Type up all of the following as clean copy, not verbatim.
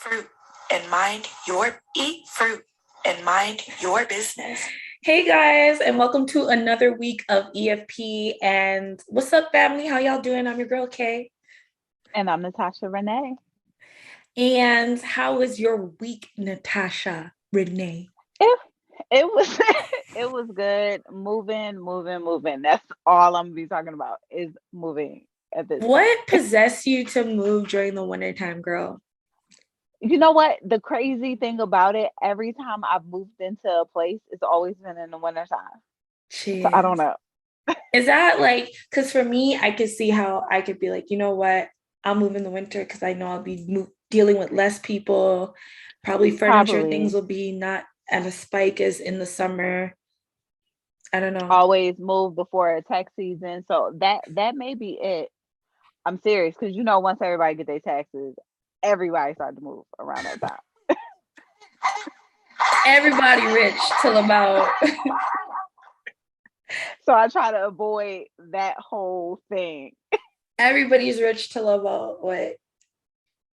fruit and mind your business. Hey guys, and welcome to another week of EFP. And what's up, family? How y'all doing? I'm your girl Kay. And I'm Natasha Renee. And how was your week, Natasha Renee? It was it was good. Moving. That's all I'm gonna be talking about is moving at this What point. possessed you to move during the wintertime, girl? You know what? The crazy thing about it, every time I've moved into a place, it's always been in the wintertime. Jeez. So I don't know. Is that like, because for me, I could see how I could be like, you know what? I'll move in the winter because I know I'll be dealing with less people. Probably furniture things will be not at a spike as in the summer. I don't know. Always move before a tax season. So that may be it. I'm serious because once everybody get their taxes, everybody started to move around that time. Everybody rich till about. So I try to avoid that whole thing. Everybody's rich till about what?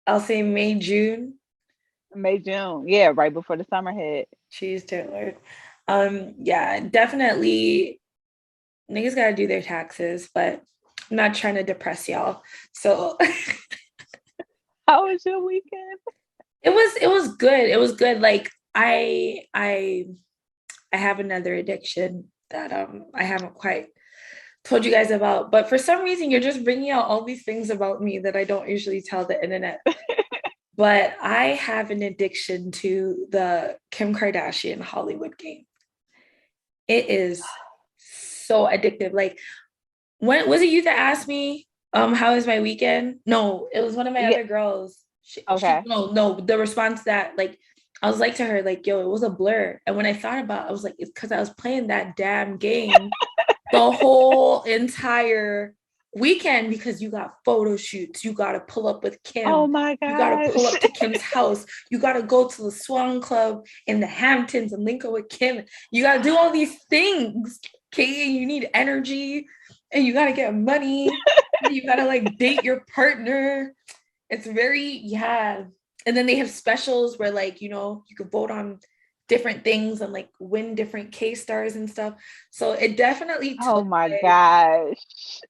I'll say May, June. Yeah, right before the summer hit. Jeez, dear Lord. Yeah, definitely niggas gotta do their taxes, but I'm not trying to depress y'all. So how was your weekend? It was good. It was good. Like I have another addiction that I haven't quite told you guys about, but for some reason you're just bringing out all these things about me that I don't usually tell the internet. But I have an addiction to the Kim Kardashian Hollywood game. It is so addictive. Like, when was it you that asked me, how was my weekend? No, it was one of my other girls. The response that, like, I was like to her, like, yo, it was a blur. And when I thought about it, I was like, it's because I was playing that damn game the whole entire weekend, because you got photo shoots, you got to pull up with Kim. Oh my god! You got to pull up to Kim's house. You got to go to the Swan Club in the Hamptons and link up with Kim. You got to do all these things. Okay, you need energy, and you got to get money. You got to like date your partner. It's very And then they have specials where like you could vote on different things and like win different K-stars and stuff. So it definitely. Oh my gosh.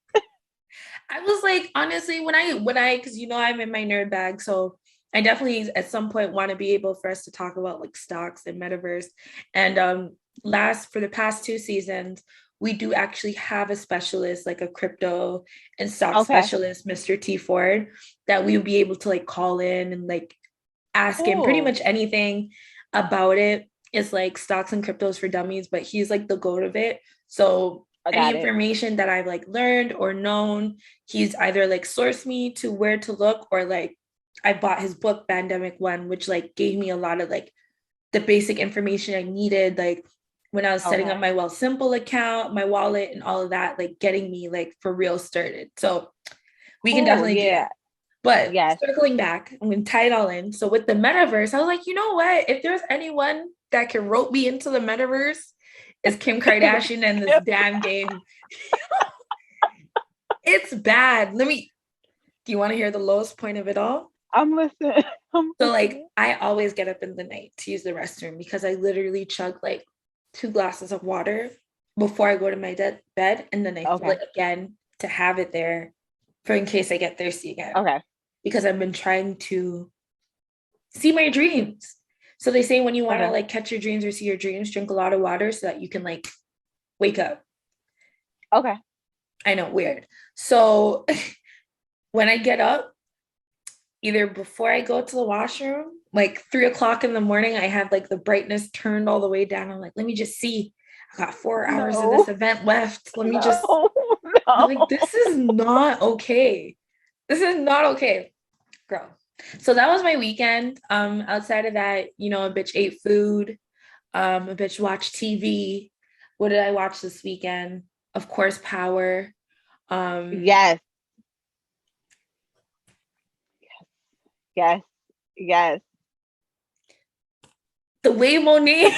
I was like, honestly, when I, because I'm in my nerd bag, so I definitely at some point want to be able for us to talk about like stocks and metaverse. And for the past 2 seasons, we do actually have a specialist, like a crypto and stock specialist, Mr. T Ford, that we would be able to like call in and like ask him pretty much anything about it. It's like stocks and cryptos for dummies, but he's like the goat of it. So any information that I've like learned or known, he's either like sourced me to where to look, or like I bought his book Pandemic One, which like gave me a lot of like the basic information I needed, like when I was setting up my Wealthsimple account, my wallet, and all of that, like getting me like for real started. So we can definitely do that. But circling back, I'm going to tie it all in. So with the metaverse, I was like, you know what? If there's anyone that can rope me into the metaverse, it's Kim Kardashian and this damn game. It's bad. Do you want to hear the lowest point of it all? I'm listening. So like, I always get up in the night to use the restroom because I literally chug like 2 glasses of water before I go to my bed. And then I fill it again to have it there for in case I get thirsty again. Okay. Because I've been trying to see my dreams. So they say when you want to like catch your dreams or see your dreams, drink a lot of water so that you can like wake up. Okay. I know, weird. So when I get up, either before I go to the washroom, like 3:00 in the morning, I have like the brightness turned all the way down. I'm like, let me just see. I got 4 hours of this event left. Let me just. I'm like, this is not okay. This is not okay, girl. So that was my weekend. Outside of that, a bitch ate food. A bitch watched TV. What did I watch this weekend? Of course, Power. Yes. The way Monet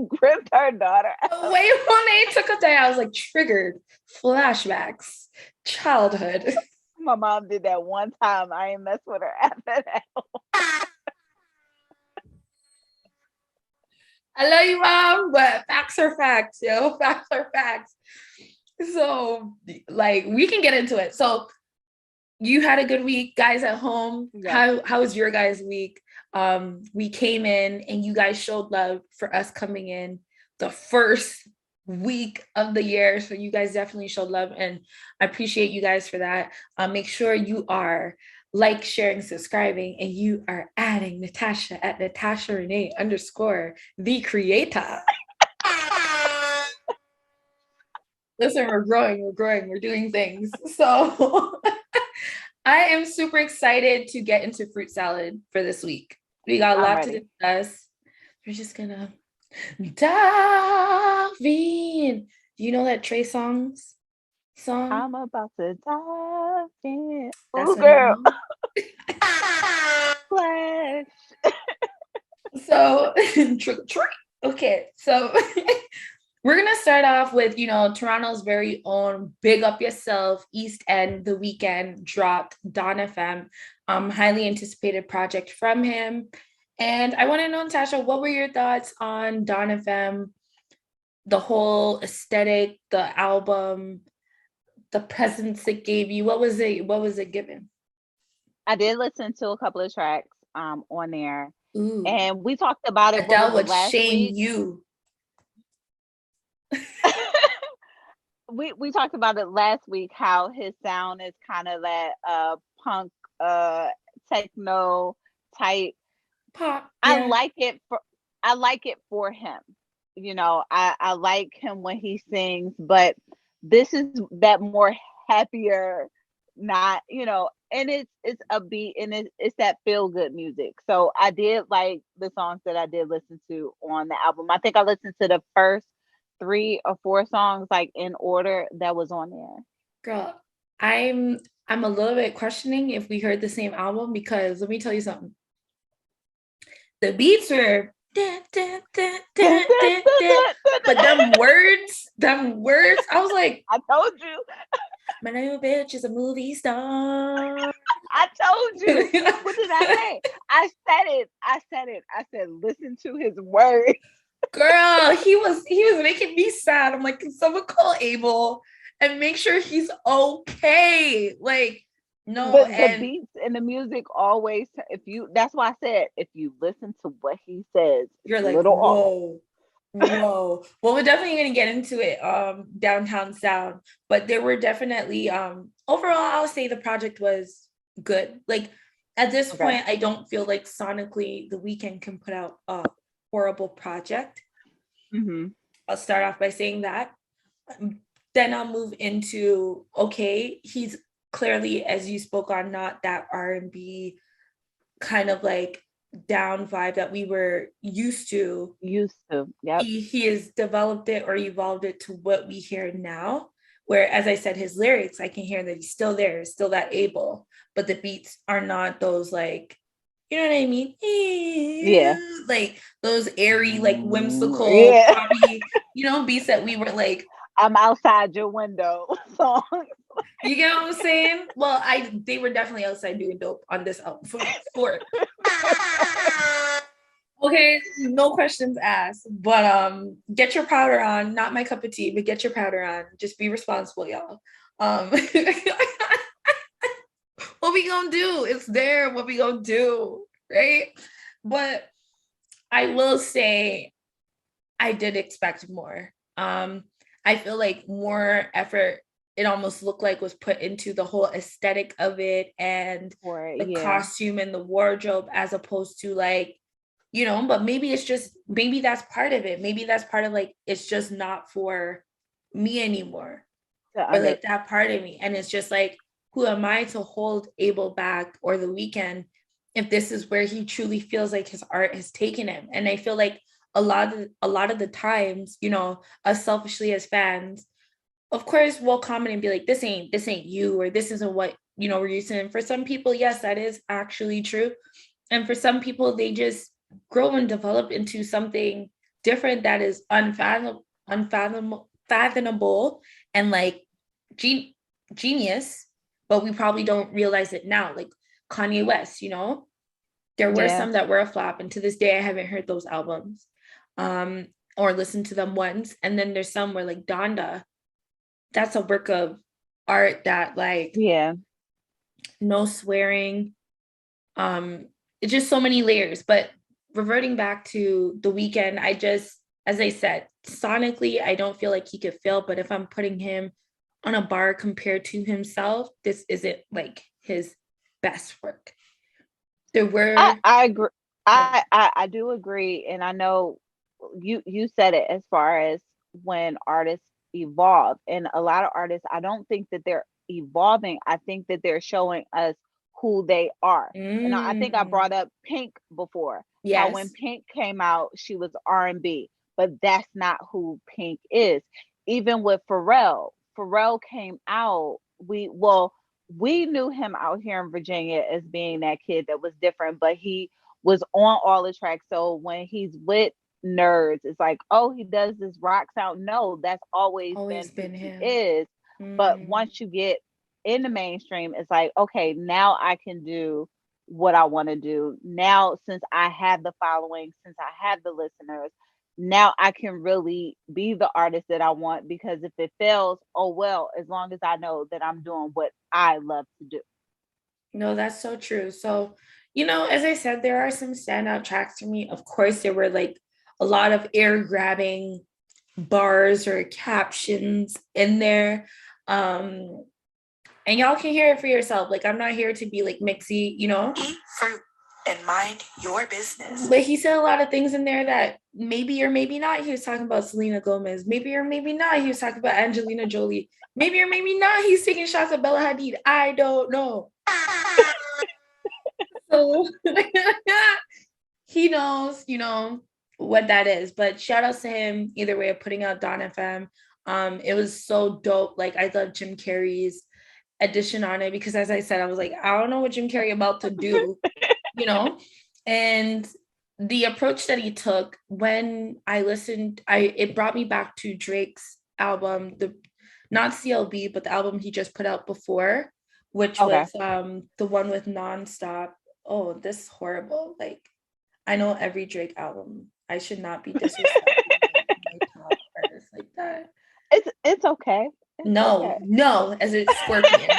gripped her daughter. The way Monet took a day, I was like triggered. Flashbacks. Childhood. My mom did that one time. I ain't mess with her after that. I love you, Mom, but facts are facts, yo. Facts are facts. So, like, we can get into it. So, you had a good week, guys at home. Yeah. How was your guys' week? We came in and you guys showed love for us coming in the first week of the year. So you guys definitely showed love, and I appreciate you guys for that. Make sure you are like, sharing, subscribing, and you are adding Natasha at Natasha Renee _ the creator. Listen, we're growing, we're doing things. So I am super excited to get into fruit salad for this week. We got a lot to discuss. We're just gonna dive in. Do you know that Trey Songz song? I'm about to dive in. That's Ooh, girl. Flash. So, okay, so we're gonna start off with, Toronto's very own Big Up Yourself, East End, The Weeknd dropped Dawn FM, highly anticipated project from him. And I want to know, Natasha, what were your thoughts on Dawn FM, the whole aesthetic, the album, the presence it gave you? What was it given? I did listen to a couple of tracks on there. Ooh. And we talked about it. Adele would last shame week? you. we talked about it last week, how his sound is kind of that punk techno type pop. Yeah. I like it for him. I like him when he sings, but this is that more happier, not, and it's a beat, and it's that feel good music. So I did like the songs that I did listen to on the album. I think I listened to the first 3 or 4 songs like in order that was on there. Girl, I'm a little bit questioning if we heard the same album, because let me tell you something. The beats were but them words, I was like, I told you. My new bitch is a movie star. I told you. What did I say? I said it. I said, listen to his words. Girl, he was making me sad. I'm like, can someone call Abel and make sure he's okay? Like, no. The beats and the music always, that's why I said, if you listen to what he says, you're like, whoa. Well, we're definitely going to get into it, Downtown Sound, but there were definitely, overall, I'll say the project was good. Like, at this point, I don't feel like sonically The Weeknd can put out a horrible project. Mm-hmm. I'll start off by saying that. Then I'll move into, okay, he's clearly, as you spoke on, not that R&B kind of like down vibe that we were used to. Yep. He has developed it or evolved it to what we hear now, where, as I said, his lyrics, I can hear that he's still there, still that able, but the beats are not those, like, you know what I mean? Yeah. Like those airy, like whimsical, poppy, beats that we were like, I'm outside your window songs. You get what I'm saying? Well, they were definitely outside doing dope on this album for it. Okay, no questions asked, but get your powder on. Not my cup of tea, but get your powder on. Just be responsible, y'all. What we gonna do? It's there. What we gonna do, right? But I will say, I did expect more. I feel like more effort, it almost looked like, was put into the whole aesthetic of it and the costume and the wardrobe, as opposed to, like, but maybe that's part of it. Maybe that's part of, like, it's just not for me anymore, or like that part of me. And it's just like, who am I to hold Abel back or The Weeknd if this is where he truly feels like his art has taken him? And I feel like a lot of the times, us selfishly as fans, of course, we'll comment and be like, this ain't you, or this isn't what, we're used to. And for some people, yes, that is actually true. And for some people, they just grow and develop into something different that is unfathomable and, like, genius, but we probably don't realize it now. Like Kanye West, there were some that were a flop, and to this day I haven't heard those albums or listened to them once. And then there's some where like Donda, that's a work of art that like no swearing, it's just so many layers. But reverting back to the Weeknd, as I said, sonically I don't feel like he could fail, but if I'm putting him on a bar compared to himself, this isn't like his best work. There were I agree. I do agree, and I know you said it as far as when artists evolve, and a lot of artists, I don't think that they're evolving. I think that they're showing us who they are. And I think I brought up Pink before. Yes. How when Pink came out, she was R&B, but that's not who Pink is. Even with Pharrell came out, we knew him out here in Virginia as being that kid that was different, but he was on all the tracks. So when he's with nerds, it's like, oh, he does this rock sound. No, that's always been him. He is. But once you get in the mainstream, it's like, okay, now I can do what I want to do. Now, since I have the following, since I have the listeners, now I can really be the artist that I want, because if it fails, oh well, as long as I know that I'm doing what I love to do. No, that's so true. So, as I said, there are some standout tracks for me. Of course, there were like a lot of air grabbing bars or captions in there. And y'all can hear it for yourself. Like, I'm not here to be like mixy, Eat fruit and mind your business. But he said a lot of things in there that maybe or maybe not he was talking about Selena Gomez. Maybe or maybe not he was talking about Angelina Jolie. Maybe or maybe not he's taking shots at Bella Hadid. I don't know. So he knows, what that is. But shout outs to him either way of putting out Dawn FM. It was so dope. Like, I love Jim Carrey's addition on it, because as I said, I was like, I don't know what Jim Carrey about to do, and the approach that he took when I listened, it brought me back to Drake's album, not CLB, but the album he just put out before, which was the one with Nonstop. Oh, this is horrible. Like, I know every Drake album. I should not be disrespecting my top artists like that. It's okay. No, as a Scorpion,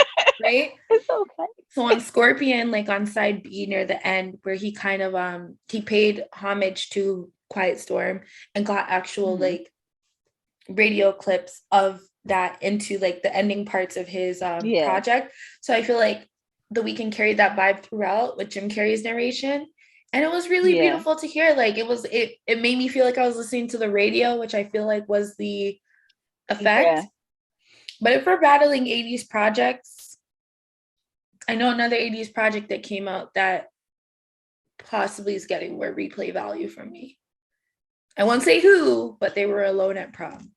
right? It's okay. So on Scorpion, like on side B near the end, where he kind of he paid homage to Quiet Storm and got actual like radio clips of that into like the ending parts of his project. So I feel like the Weeknd carried that vibe throughout with Jim Carrey's narration. And it was really beautiful to hear. Like, it made me feel like I was listening to the radio, which I feel like was the effect. Yeah. But if we're battling 80s projects, I know another 80s project that came out that possibly is getting more replay value from me. I won't say who, but they were alone at prom.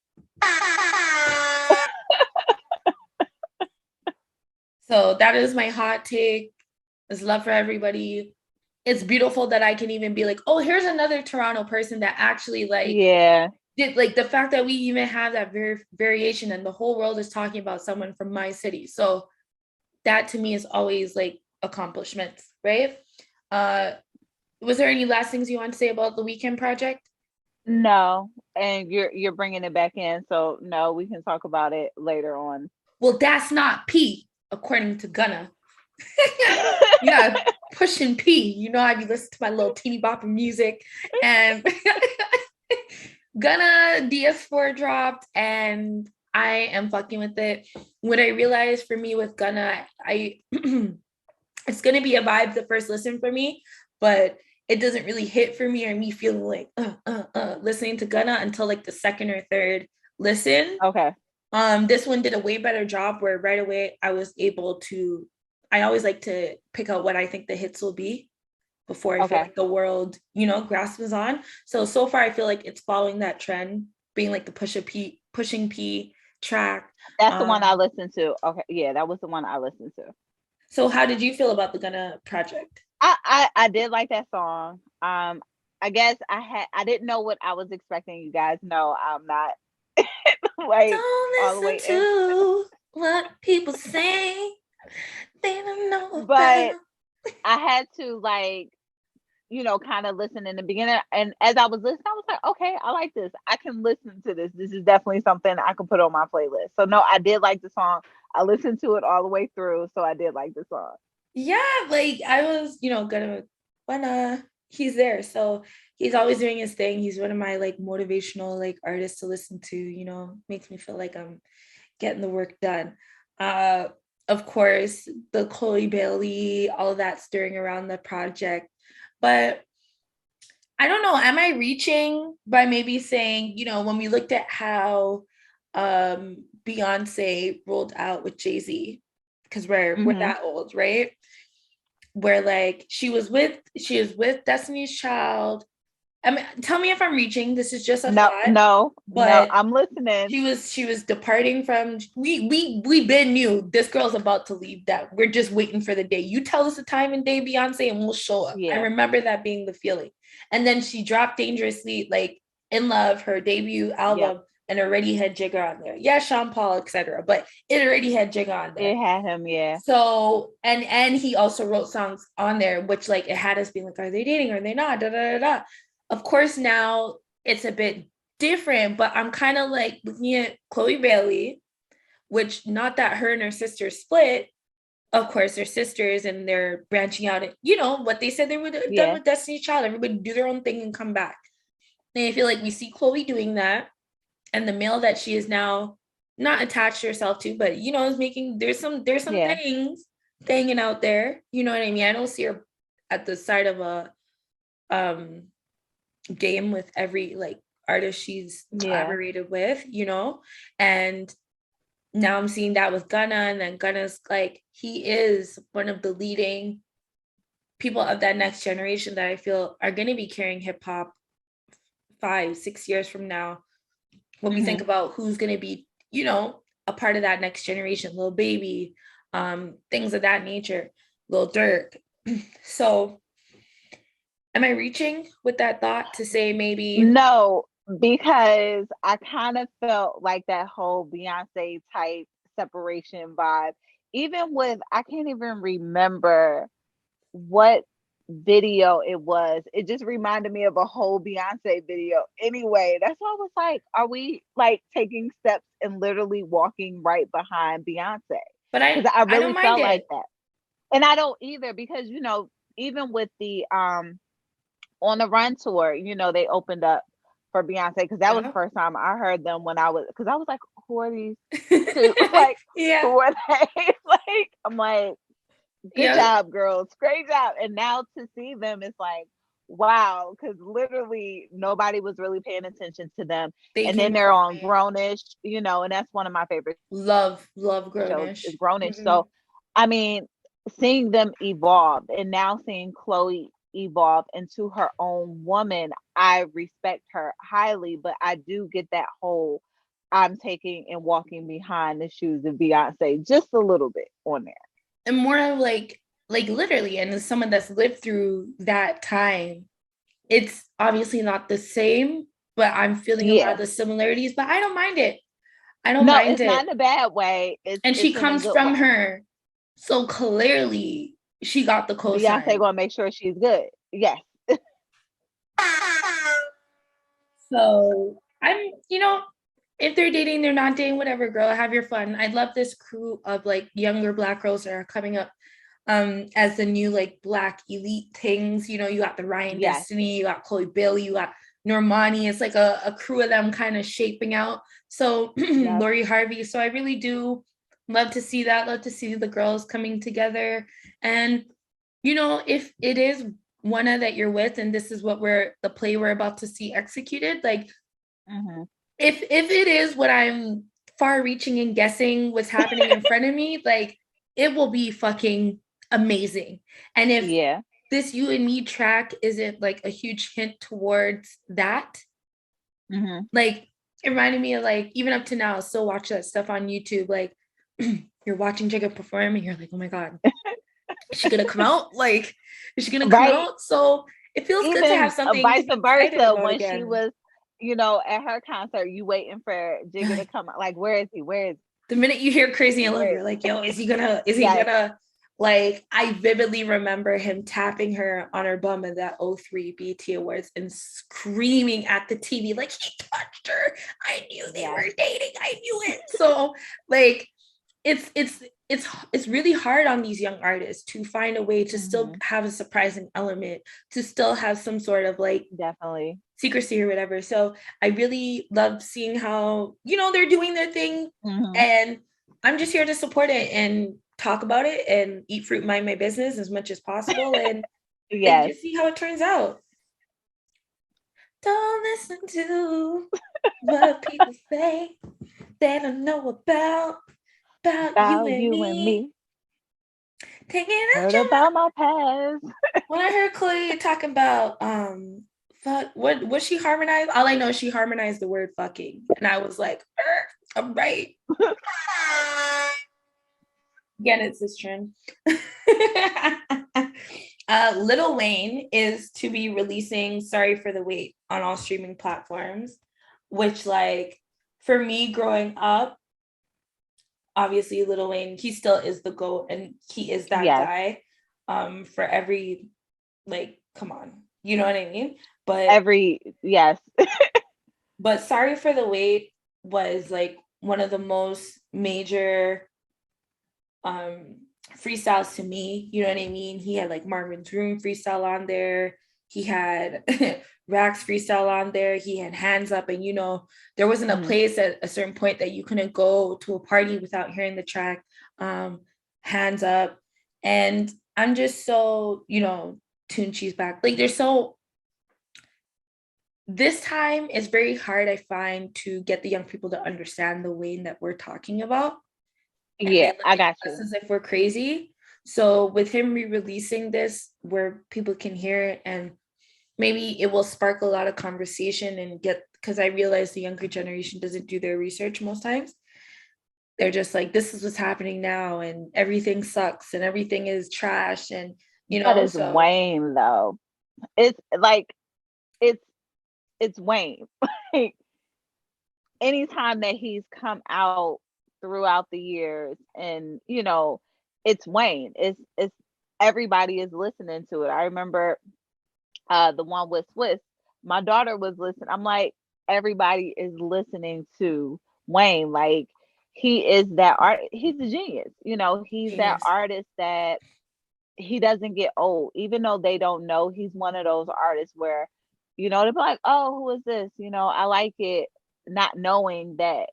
So that is my hot take. It's love for everybody. It's beautiful that I can even be like, oh, here's another Toronto person that actually did, like, the fact that we even have that variation and the whole world is talking about someone from my city. So that to me is always like accomplishments, right? Was there any last things you want to say about the Weeknd project? No, and you're bringing it back in, so no, we can talk about it later on. Well, that's not P, according to Gunna. Yeah, Pushin P. I be listening to my little teeny bopper music, and Gunna DS4 dropped, and I am fucking with it. What I realized for me with Gunna, it's gonna be a vibe the first listen for me, but it doesn't really hit for me or me feeling like listening to Gunna until like the second or third listen. Okay. This one did a way better job where right away I was able to. I always like to pick out what I think the hits will be before I feel like the world, grasps on. So far I feel like it's following that trend, being like the Pushing P track. That's the one I listened to. Okay, yeah, that was the one I listened to. So how did you feel about the Gunna project? I did like that song. I guess I didn't know what I was expecting. You guys know I'm not like don't all the way to what people say. They don't know. But I had to like, kind of listen in the beginning. And as I was listening, I was like, okay, I like this. I can listen to this. This is definitely something I can put on my playlist. So no, I did like the song. I listened to it all the way through. So I did like the song. Yeah, like I was, gonna he's there. So he's always doing his thing. He's one of my like motivational like artists to listen to, makes me feel like I'm getting the work done. Of course, the Chloe Bailey, all of that stirring around the project. But I don't know, am I reaching by maybe saying, when we looked at how Beyonce rolled out with Jay-Z, because we're that old, right? Where like she was with Destiny's Child. I mean, tell me if I'm reaching. This is just a thought. No, I'm listening. She was departing from. We been knew this girl's about to leave. That we're just waiting for the day. You tell us the time and day, Beyonce, and we'll show up. Yeah. I remember that being the feeling. And then she dropped Dangerously, like In Love, her debut album, and already had Jigga on there. Yeah, Sean Paul, etc. But it already had Jigga on there. It had him, yeah. So and he also wrote songs on there, which like it had us being like, are they dating? Are they not? Da da da da. Of course, now it's a bit different, but I'm kind of like looking at Chloe Bailey, which not that her and her sister split. Of course, they're sisters and they're branching out. What they said they would have done with Destiny's Child. Everybody do their own thing and come back. And I feel like we see Chloe doing that. And the male that she is now not attached to herself to, but, is making, there's some things hanging out there. You know what I mean? I don't see her at the side of a game with every like artist she's collaborated with, and now I'm seeing that with Gunna, and then Gunna's like, he is one of the leading people of that next generation that I feel are going to be carrying hip hop 5-6 years from now. When we think about who's going to be, a part of that next generation, Lil Baby, things of that nature, Lil Durk. So am I reaching with that thought to say maybe? No, because I kind of felt like that whole Beyonce type separation vibe, even with, I can't even remember what video it was. It just reminded me of a whole Beyonce video. Anyway, that's why I was like, are we like taking steps and literally walking right behind Beyonce? But I really felt like that. And I don't either, because, even with the On the Run tour, they opened up for Beyonce, because that was the first time I heard them because I was like, who are these two? Like, who are they? Like, I'm like, good job, girls. Great job. And now to see them, it's like, wow, because literally nobody was really paying attention to them. And then they're on Grownish, and that's one of my favorites. Love Grownish. Is Grownish. So, I mean, seeing them evolve, and now seeing Chloe evolve into her own woman, I respect her highly, but I do get that whole I'm taking and walking behind the shoes of Beyonce just a little bit on there. And more of like literally, and as someone that's lived through that time, it's obviously not the same, but I'm feeling a lot of the similarities, but I don't mind it. It's not in a bad way. And she comes from her. So clearly she got the cosign. Beyonce gonna make sure she's good. Yes. So I'm, if they're dating, they're not dating, whatever, girl, have your fun. I love this crew of like younger Black girls that are coming up as the new like Black elite things. You got the Ryan Destiny, you got Chloe Bailey, you got Normani. It's like a crew of them kind of shaping out. So Lori Harvey. So I really do love to see that. Love to see the girls coming together. And, if it is one that you're with, and this is what the play we're about to see executed, like, if it is what I'm far reaching and guessing what's happening in front of me, like, it will be fucking amazing. And if this You and Me track isn't like a huge hint towards that, like, it reminded me of like, even up to now, I still watch that stuff on YouTube. Like, you're watching Jigga perform and you're like, oh my God, is she gonna come out? Like, is she gonna come out? So it feels good to have something. Vice versa, when she was, at her concert, you waiting for Jigga to come out. Like, where is he? Where is he? The minute you hear Crazy in Love, you're like, yo, is he gonna, like, I vividly remember him tapping her on her bum at that '03 BET Awards and screaming at the TV, like, he touched her. I knew they were dating. I knew it. So, like, it's really hard on these young artists to find a way to still have a surprising element, to still have some sort of like definitely secrecy or whatever. So I really love seeing how, you know, they're doing their thing, and I'm just here to support it and talk about it and eat fruit, mind my business as much as possible, and and just see how it turns out. Don't listen to what people say. They don't know about you and me. Taking heard about my past. When I heard Chloe talking about what she harmonized, all I know is she harmonized the word fucking, and I was like, I'm right. Again, it's this trend. Lil Wayne is to be releasing Sorry for the Wait on all streaming platforms, which, like, for me growing up, obviously Lil Wayne, he still is the GOAT, and he is that guy. For every, like, come on, you know what I mean? But but Sorry for the Wait was like one of the most major freestyles to me, you know what I mean? He had like Marvin's Room freestyle on there, he had Rack's freestyle on there, he had Hands Up, and you know, there wasn't a place at a certain point that you couldn't go to a party without hearing the track Hands Up. And I'm just so, you know, Tune Cheese back, like, there's so, this time is very hard, I find, to get the young people to understand the Wayne that we're talking about. Yeah, I got you. As if we're crazy. So with him re-releasing this where people can hear it, and maybe it will spark a lot of conversation and get, because I realize the younger generation doesn't do their research most times. They're just like, this is what's happening now, and everything sucks and everything is trash, and you know. That is Wayne though. It's like it's Wayne. Like, anytime that he's come out throughout the years, and you know, it's Wayne. It's everybody is listening to it. I remember the one with Swiss. My daughter was listening. I'm like, everybody is listening to Wayne. Like, he is that art. He's a genius. You know, he's that artist that he doesn't get old, even though they don't know. He's one of those artists where, you know, they'll be like, oh, who is this? You know, I like it, not knowing that,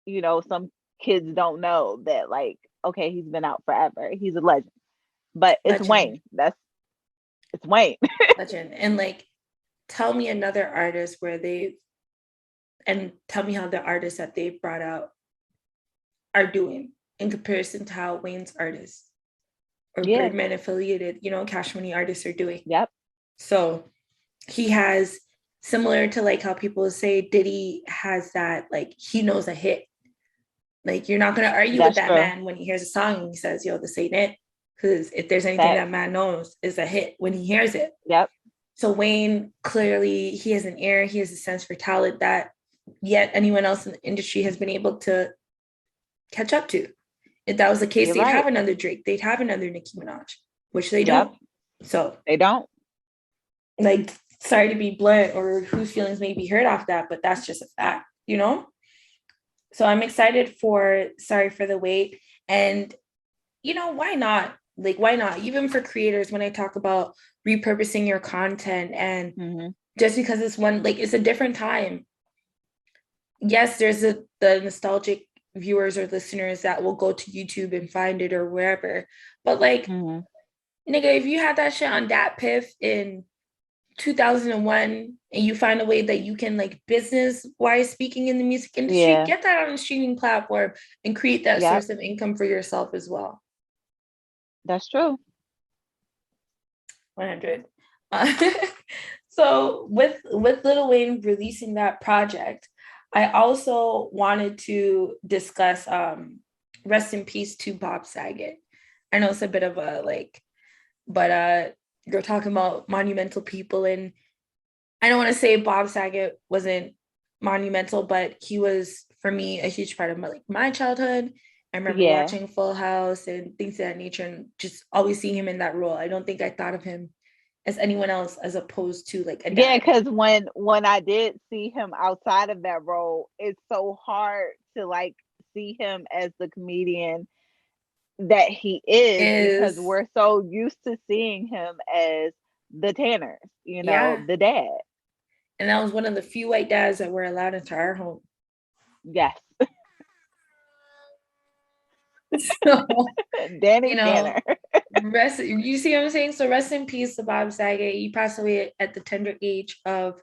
you know, some kids don't know that, like, okay, he's been out forever. He's a legend. But it's Wayne. It's Wayne. Legend. And like, tell me another artist tell me how the artists that they've brought out are doing in comparison to how Wayne's artists or Birdman affiliated, you know, Cash Money artists are doing. Yep. So he has, similar to like how people say Diddy has that, like, he knows a hit. Like, you're not going to argue with that man when he hears a song and he says, yo, this ain't it. Because if there's anything that man knows, is a hit when he hears it. Yep. So Wayne, clearly, he has an ear, he has a sense for talent that yet anyone else in the industry has been able to catch up to. If that was the case, they'd have another Drake, they'd have another Nicki Minaj, which they don't. So they don't. Like, sorry to be blunt or whose feelings may be hurt off that, but that's just a fact, you know? So I'm excited for Sorry for the Wait. And, you know, why not? Like, why not? Even for creators, when I talk about repurposing your content, and just because it's one, like, it's a different time. Yes, there's the nostalgic viewers or listeners that will go to YouTube and find it or wherever. But like, nigga, if you had that shit on Dat Piff in 2001 and you find a way that you can, like, business wise speaking in the music industry, get that on a streaming platform and create that source of income for yourself as well. That's true. 100. So with Lil Wayne releasing that project, I also wanted to discuss rest in peace to Bob Saget. I know it's a bit of a like, but you're talking about monumental people, and I don't want to say Bob Saget wasn't monumental, but he was for me a huge part of my childhood. I remember watching Full House and things of that nature, and just always seeing him in that role. I don't think I thought of him as anyone else as opposed to like a dad. Yeah, because when I did see him outside of that role, it's so hard to like see him as the comedian that he is because we're so used to seeing him as the Tanners, the dad. And that was one of the few white dads that were allowed into our home. Yes. So, Danny Tanner. You see what I'm saying? So rest in peace to Bob Saget. He passed away at the tender age of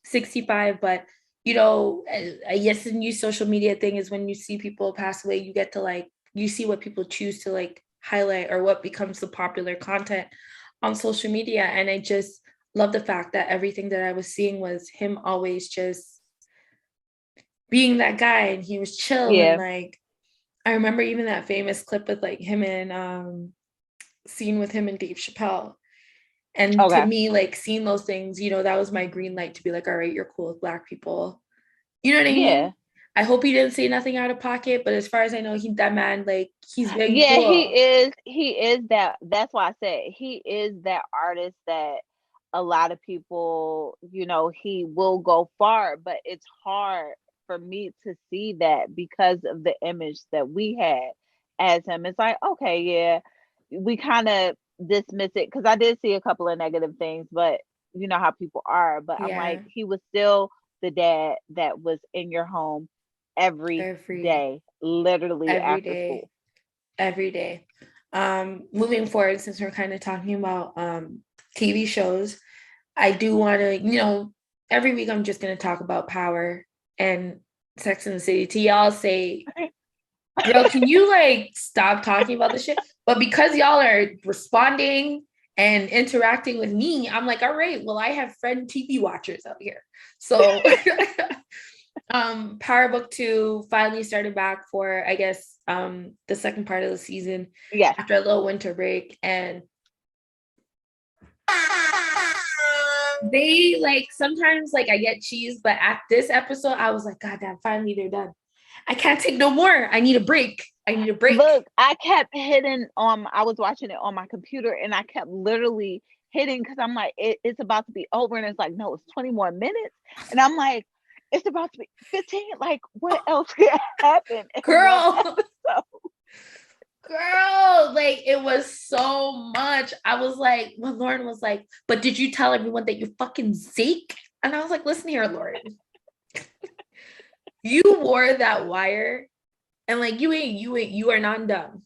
65. But, I guess the new social media thing is when you see people pass away, you get to you see what people choose to highlight or what becomes the popular content on social media. And I just love the fact that everything that I was seeing was him always just being that guy, and he was chill. And I remember even that famous clip with him and scene with him and Dave Chappelle. And to me, seeing those things, that was my green light to be like, all right, you're cool with Black people. You know what I mean? I hope he didn't say nothing out of pocket, but as far as I know, that man, he's very cool. He is that. That's why I said he is that artist that a lot of people, he will go far, but it's hard for me to see that because of the image that we had as him. It's like, okay, yeah, we kind of dismiss it because I did see a couple of negative things, but you know how people are. But I'm like, he was still the dad that was in your home every day, literally after school. Every day. Moving forward, since we're kind of talking about TV shows, I do want to, every week I'm just going to talk about Power and Sex and the City to y'all say, girl, can you stop talking about this shit? But because y'all are responding and interacting with me, I'm like, all right, well, I have friend TV watchers out here. So Power Book 2 finally started back for, I guess, the second part of the season after a little winter break. And they sometimes I get cheese, but at this episode I was like, God damn, finally they're done. I can't take no more. I need a break. Look, I kept hitting I was watching it on my computer and I kept literally hitting because I'm like, it's about to be over, and it's like, no, it's 20 more minutes, and I'm like, it's about to be 15. What else could happen, girl? Girl, it was so much. I was like, when Lauren was like, but did you tell everyone that you're fucking Zeke? And I was like, listen here, Lauren. You wore that wire, and you are not done.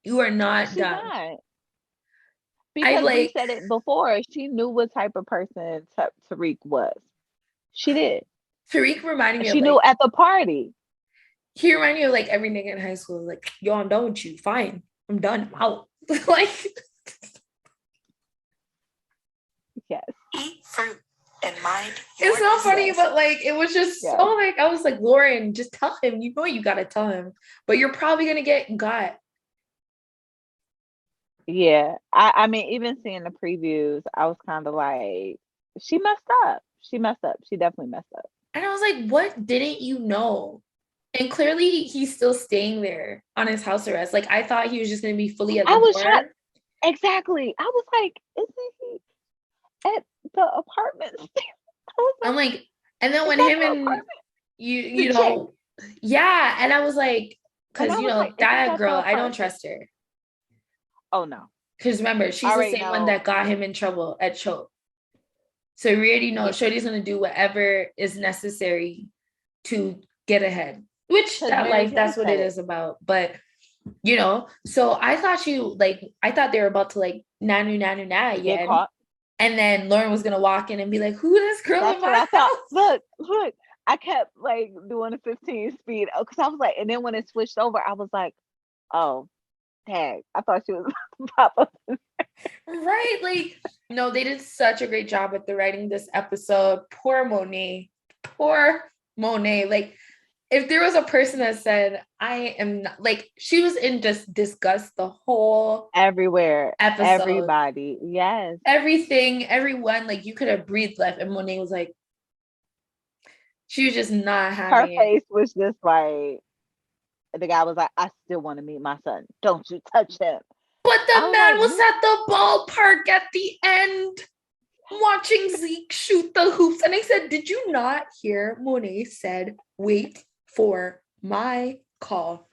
You are not done. Not. Because we said it before. She knew what type of person Tariq was. She did. Tariq reminded me she knew at the party. He reminded me of every nigga in high school. Yo, I'm done with you. Fine. I'm done. I'm out. Yes. Eat fruit and mind. It's not funny, but it was just so I was like, Lauren, just tell him. You know you gotta tell him. But you're probably gonna got. Yeah. I mean, even seeing the previews, I was kind of like, she messed up. She definitely messed up. And I was like, what didn't you know? And clearly he's still staying there on his house arrest. I thought he was just going to be fully at the door. Shocked. Exactly. I was like, isn't he at the apartment? I'm like, and then when him and you know, yeah. And I was like, because, that girl, I don't trust her. Oh, no. Because remember, she's the same one that got him in trouble at Choke. So we already know Shorty's going to do whatever is necessary to get ahead. Which that's what it is about. But, so I thought I thought they were about to nanu again. And then Lauren was going to walk in and be like, who this girl in my house? Look, I kept doing the 15 speed because I was like, and then when it switched over, I was like, oh, tag. I thought she was pop up. Right. No, they did such a great job with the writing this episode. Poor Monet. If there was a person that said, I am not, she was in just disgust the whole everywhere episode. Everybody, yes. Everything, everyone, you could have breathed left. And Monet was like, She was just not Her having it. face was just like, the guy was like, I still want to meet my son. Don't you touch him. But the man like, was at the ballpark at the end watching Zeke shoot the hoops. And I said, did you not hear Monet said, wait for my call?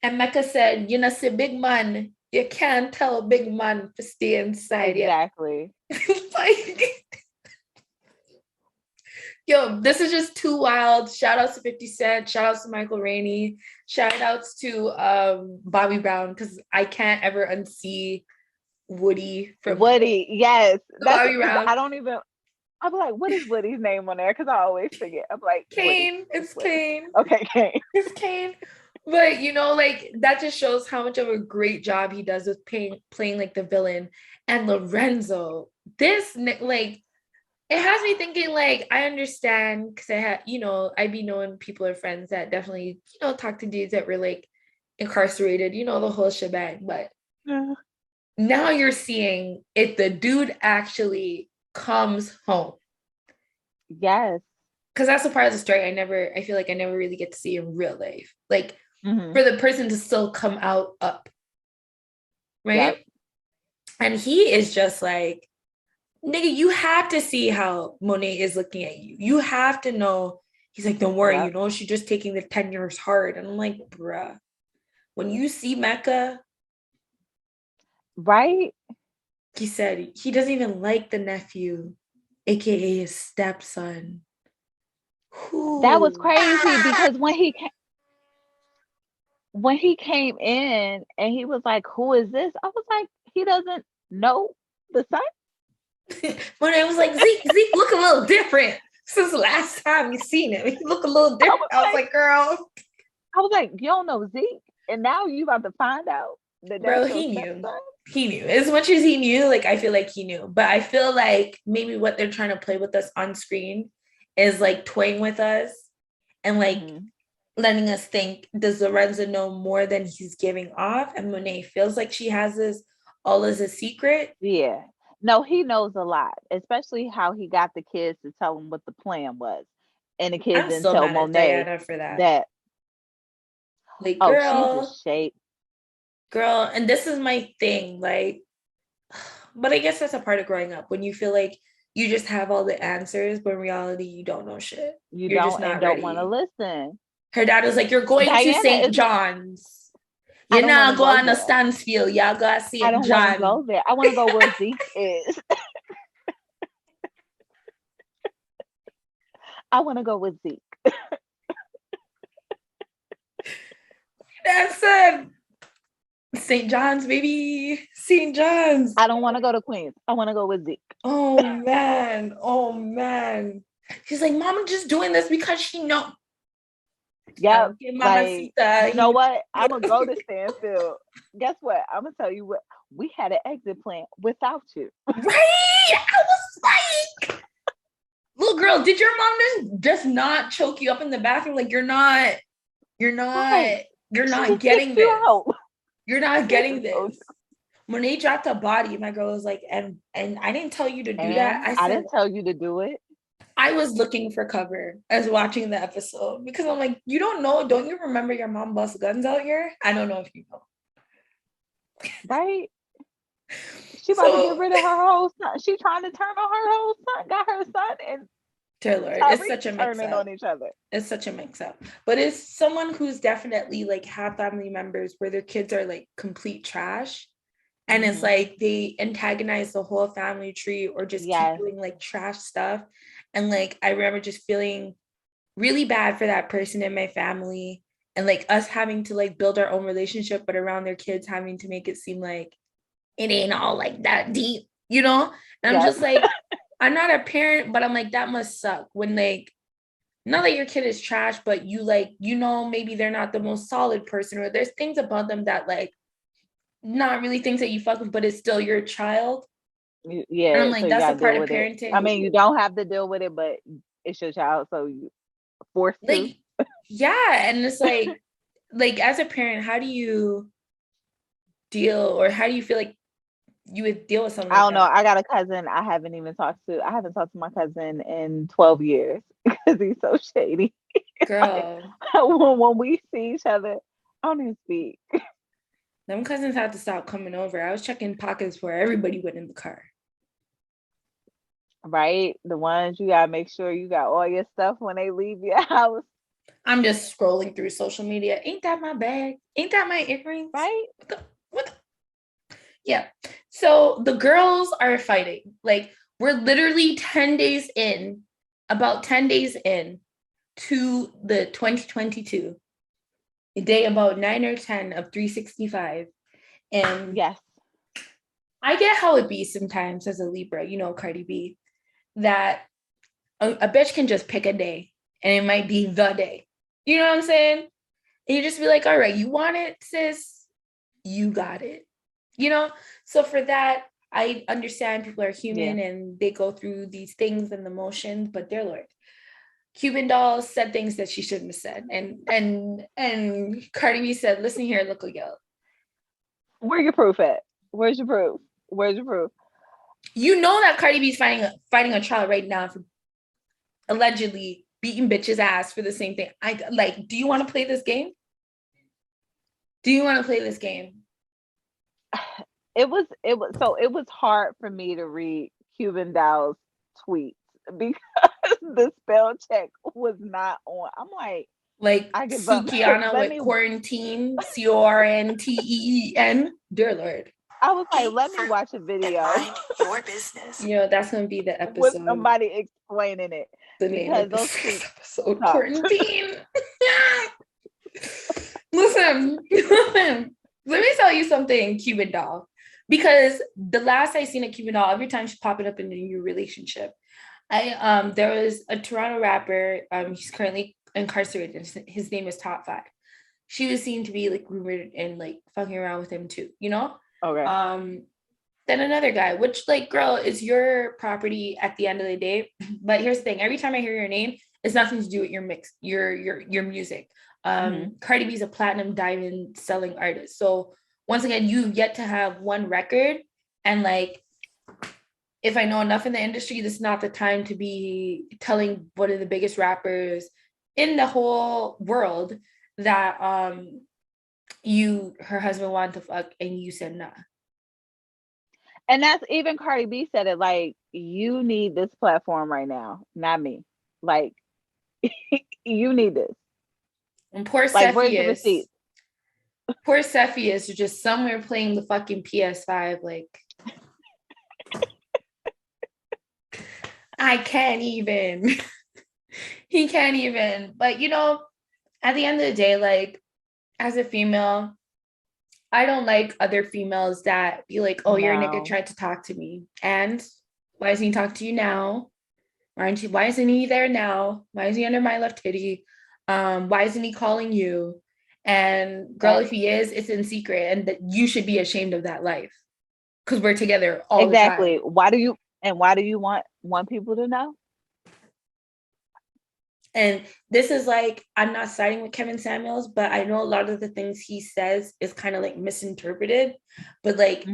And Mecca said, you know, say big man, you can't tell a big man to stay inside. Exactly. Like, yo, this is just too wild. Shout outs to 50 Cent. Shout outs to Michael Rainey. Shout outs to Bobby Brown, because I can't ever unsee Woody from Woody. Yes. Bobby Brown. I don't even, I'm like, what is Woody's name on there? Because I always forget. I'm like, Kane. Woody. It's Kane. Okay, Kane. It's Kane. But, you know, like, that just shows how much of a great job he does with playing like the villain. And Lorenzo, this, like, it has me thinking, like, I understand, because I had, you know, I be knowing people or friends that definitely, you know, talk to dudes that were, like, incarcerated, you know, the whole shebang. But now you're seeing if the dude actually comes home. Yes. Because that's a part of the story I feel like I never really get to see in real life. Like, for the person to still come out up. Right? Yep. And he is just like, nigga, you have to see how Monet is looking at you. You have to know. He's like, don't worry, you know, she's just taking the 10 years hard. And I'm like, bruh, when you see Mecca, right? He said he doesn't even like the nephew, aka his stepson. That was crazy because when he came in and he was like, who is this? I was like, he doesn't know the son? When it was like, Zeke look a little different since the last time you seen him. He look a little different. I was like, girl. I was like, you don't know Zeke? And now you about to find out that bro, he knew. He knew. As much as he knew, like, I feel like he knew. But I feel like maybe what they're trying to play with us on screen is like toying with us and like letting us think, does Lorenzo know more than he's giving off? And Monet feels like she has this all as a secret. Yeah. No, he knows a lot, especially how he got the kids to tell him what the plan was. And the kids didn't tell Monet for that. Like, girl, she's a shape. Girl, and this is my thing, like, but I guess that's a part of growing up when you feel like you just have all the answers, but in reality, you don't know shit. You're just not don't want to listen. Her dad was like, you're going to St. John's. You're not going to Stansfield. Y'all got to see John. I don't want to go there. I want to go where Zeke is. I want to go with Zeke. Dad said, St. John's, baby. St. John's. I don't want to go to Queens. I want to go with Zeke. Oh, man. Oh, man. She's like, Mama just doing this because she know. Yeah, like, you know what? I'm going to go to Stanfield. Guess what? I'm going to tell you what. We had an exit plan without you. Right? I was like, little girl, did your mom just not choke you up in the bathroom? Like, you're not getting this. You're not getting this. Monet dropped a body. My girl was like, and I didn't tell you to do that. I didn't tell you to do it. I was looking for cover as watching the episode because I'm like, you don't know. Don't you remember your mom busts guns out here? I don't know if you know. Right? She about to get rid of her whole son. She trying to turn on her whole son. Got her son and Taylor. It's such a mix up. On each other. It's such a mix up. But it's someone who's definitely like have family members where their kids are like complete trash. And it's like they antagonize the whole family tree or just keep doing like trash stuff. And like I remember just feeling really bad for that person in my family and like us having to like build our own relationship, but around their kids having to make it seem like it ain't all like that deep, you know? And I'm just like, I'm not a parent, but I'm like, that must suck when like, not that your kid is trash, but you like, you know, maybe they're not the most solid person or there's things about them that like, not really things that you fuck with, but it's still your child. Yeah. And I'm like, so that's a part of parenting. I mean, you don't have to deal with it, but it's your child, so you forced like, to. Yeah. And it's like as a parent, how do you deal or how do you feel like you would deal with something I like don't know. that. I got a cousin I haven't talked to my cousin in 12 years because he's so shady. Girl, when we see each other, I don't even speak. them cousins had to stop coming over. I was checking pockets before everybody went in the car. Right? The ones you gotta make sure you got all your stuff when they leave your house. I'm just scrolling through social media. Ain't that my bag? Ain't that my earrings? Right? What the? Yeah. So the girls are fighting. Like, we're literally 10 days in, about 10 days in to the 2022, a day about 9 or 10 of 365. And yes, I get how it be sometimes as a Libra, you know, Cardi B, that a bitch can just pick a day and it might be the day. You know what I'm saying? And you just be like, all right, you want it, sis? You got it. You know? So for that, I understand people are human and they go through these things and the motions, but dear Lord, Cuban Doll said things that she shouldn't have said. And Cardi B said, listen here, look, yo. Where your proof at? Where's your proof? Where's your proof? You know that Cardi B's fighting a trial right now for allegedly beating bitches' ass for the same thing. Do you want to play this game? Do you want to play this game? It was hard for me to read Cuban Doll's tweets because the spell check was not on. I'm like I give up. Sukiana with Cornteen, Cornteen. Dear Lord. I was like, let me watch a video. Mind your business. You know, that's gonna be the episode with somebody explaining it. The name of this episode, Cornteen. Listen. Let me tell you something, Cuban Doll. Because the last I seen a Cuban Doll, every time she's popping up in a new relationship. There was a Toronto rapper, he's currently incarcerated. His name is Top 5. She was seen to be like rumored and like fucking around with him too, you know? Okay. Then another guy, which like, girl, is your property at the end of the day. But here's the thing: every time I hear your name, it's nothing to do with your mix, your music. Cardi B's a platinum diamond selling artist. So once again, you've yet to have one record. And like, if I know enough in the industry, this is not the time to be telling one of the biggest rappers in the whole world that her husband wanted to fuck and you said nah. And that's even Cardi B said it, like, you need this platform right now, not me. Like, you need this. And poor like, where's the receipt? Poor Cepheus is just somewhere playing the fucking PS5. Like, I can't even. He can't even. But, you know, at the end of the day, like, as a female, I don't like other females that be like, oh, your nigga tried to talk to me. And why isn't he talking to you now? Why isn't he there now? Why is he under my left titty? Why isn't he calling you? And girl, if he is, it's in secret. And that you should be ashamed of that life. Because we're together all the time. Exactly. Why do you want people to know? And this is like, I'm not siding with Kevin Samuels, but I know a lot of the things he says is kind of like misinterpreted. But like,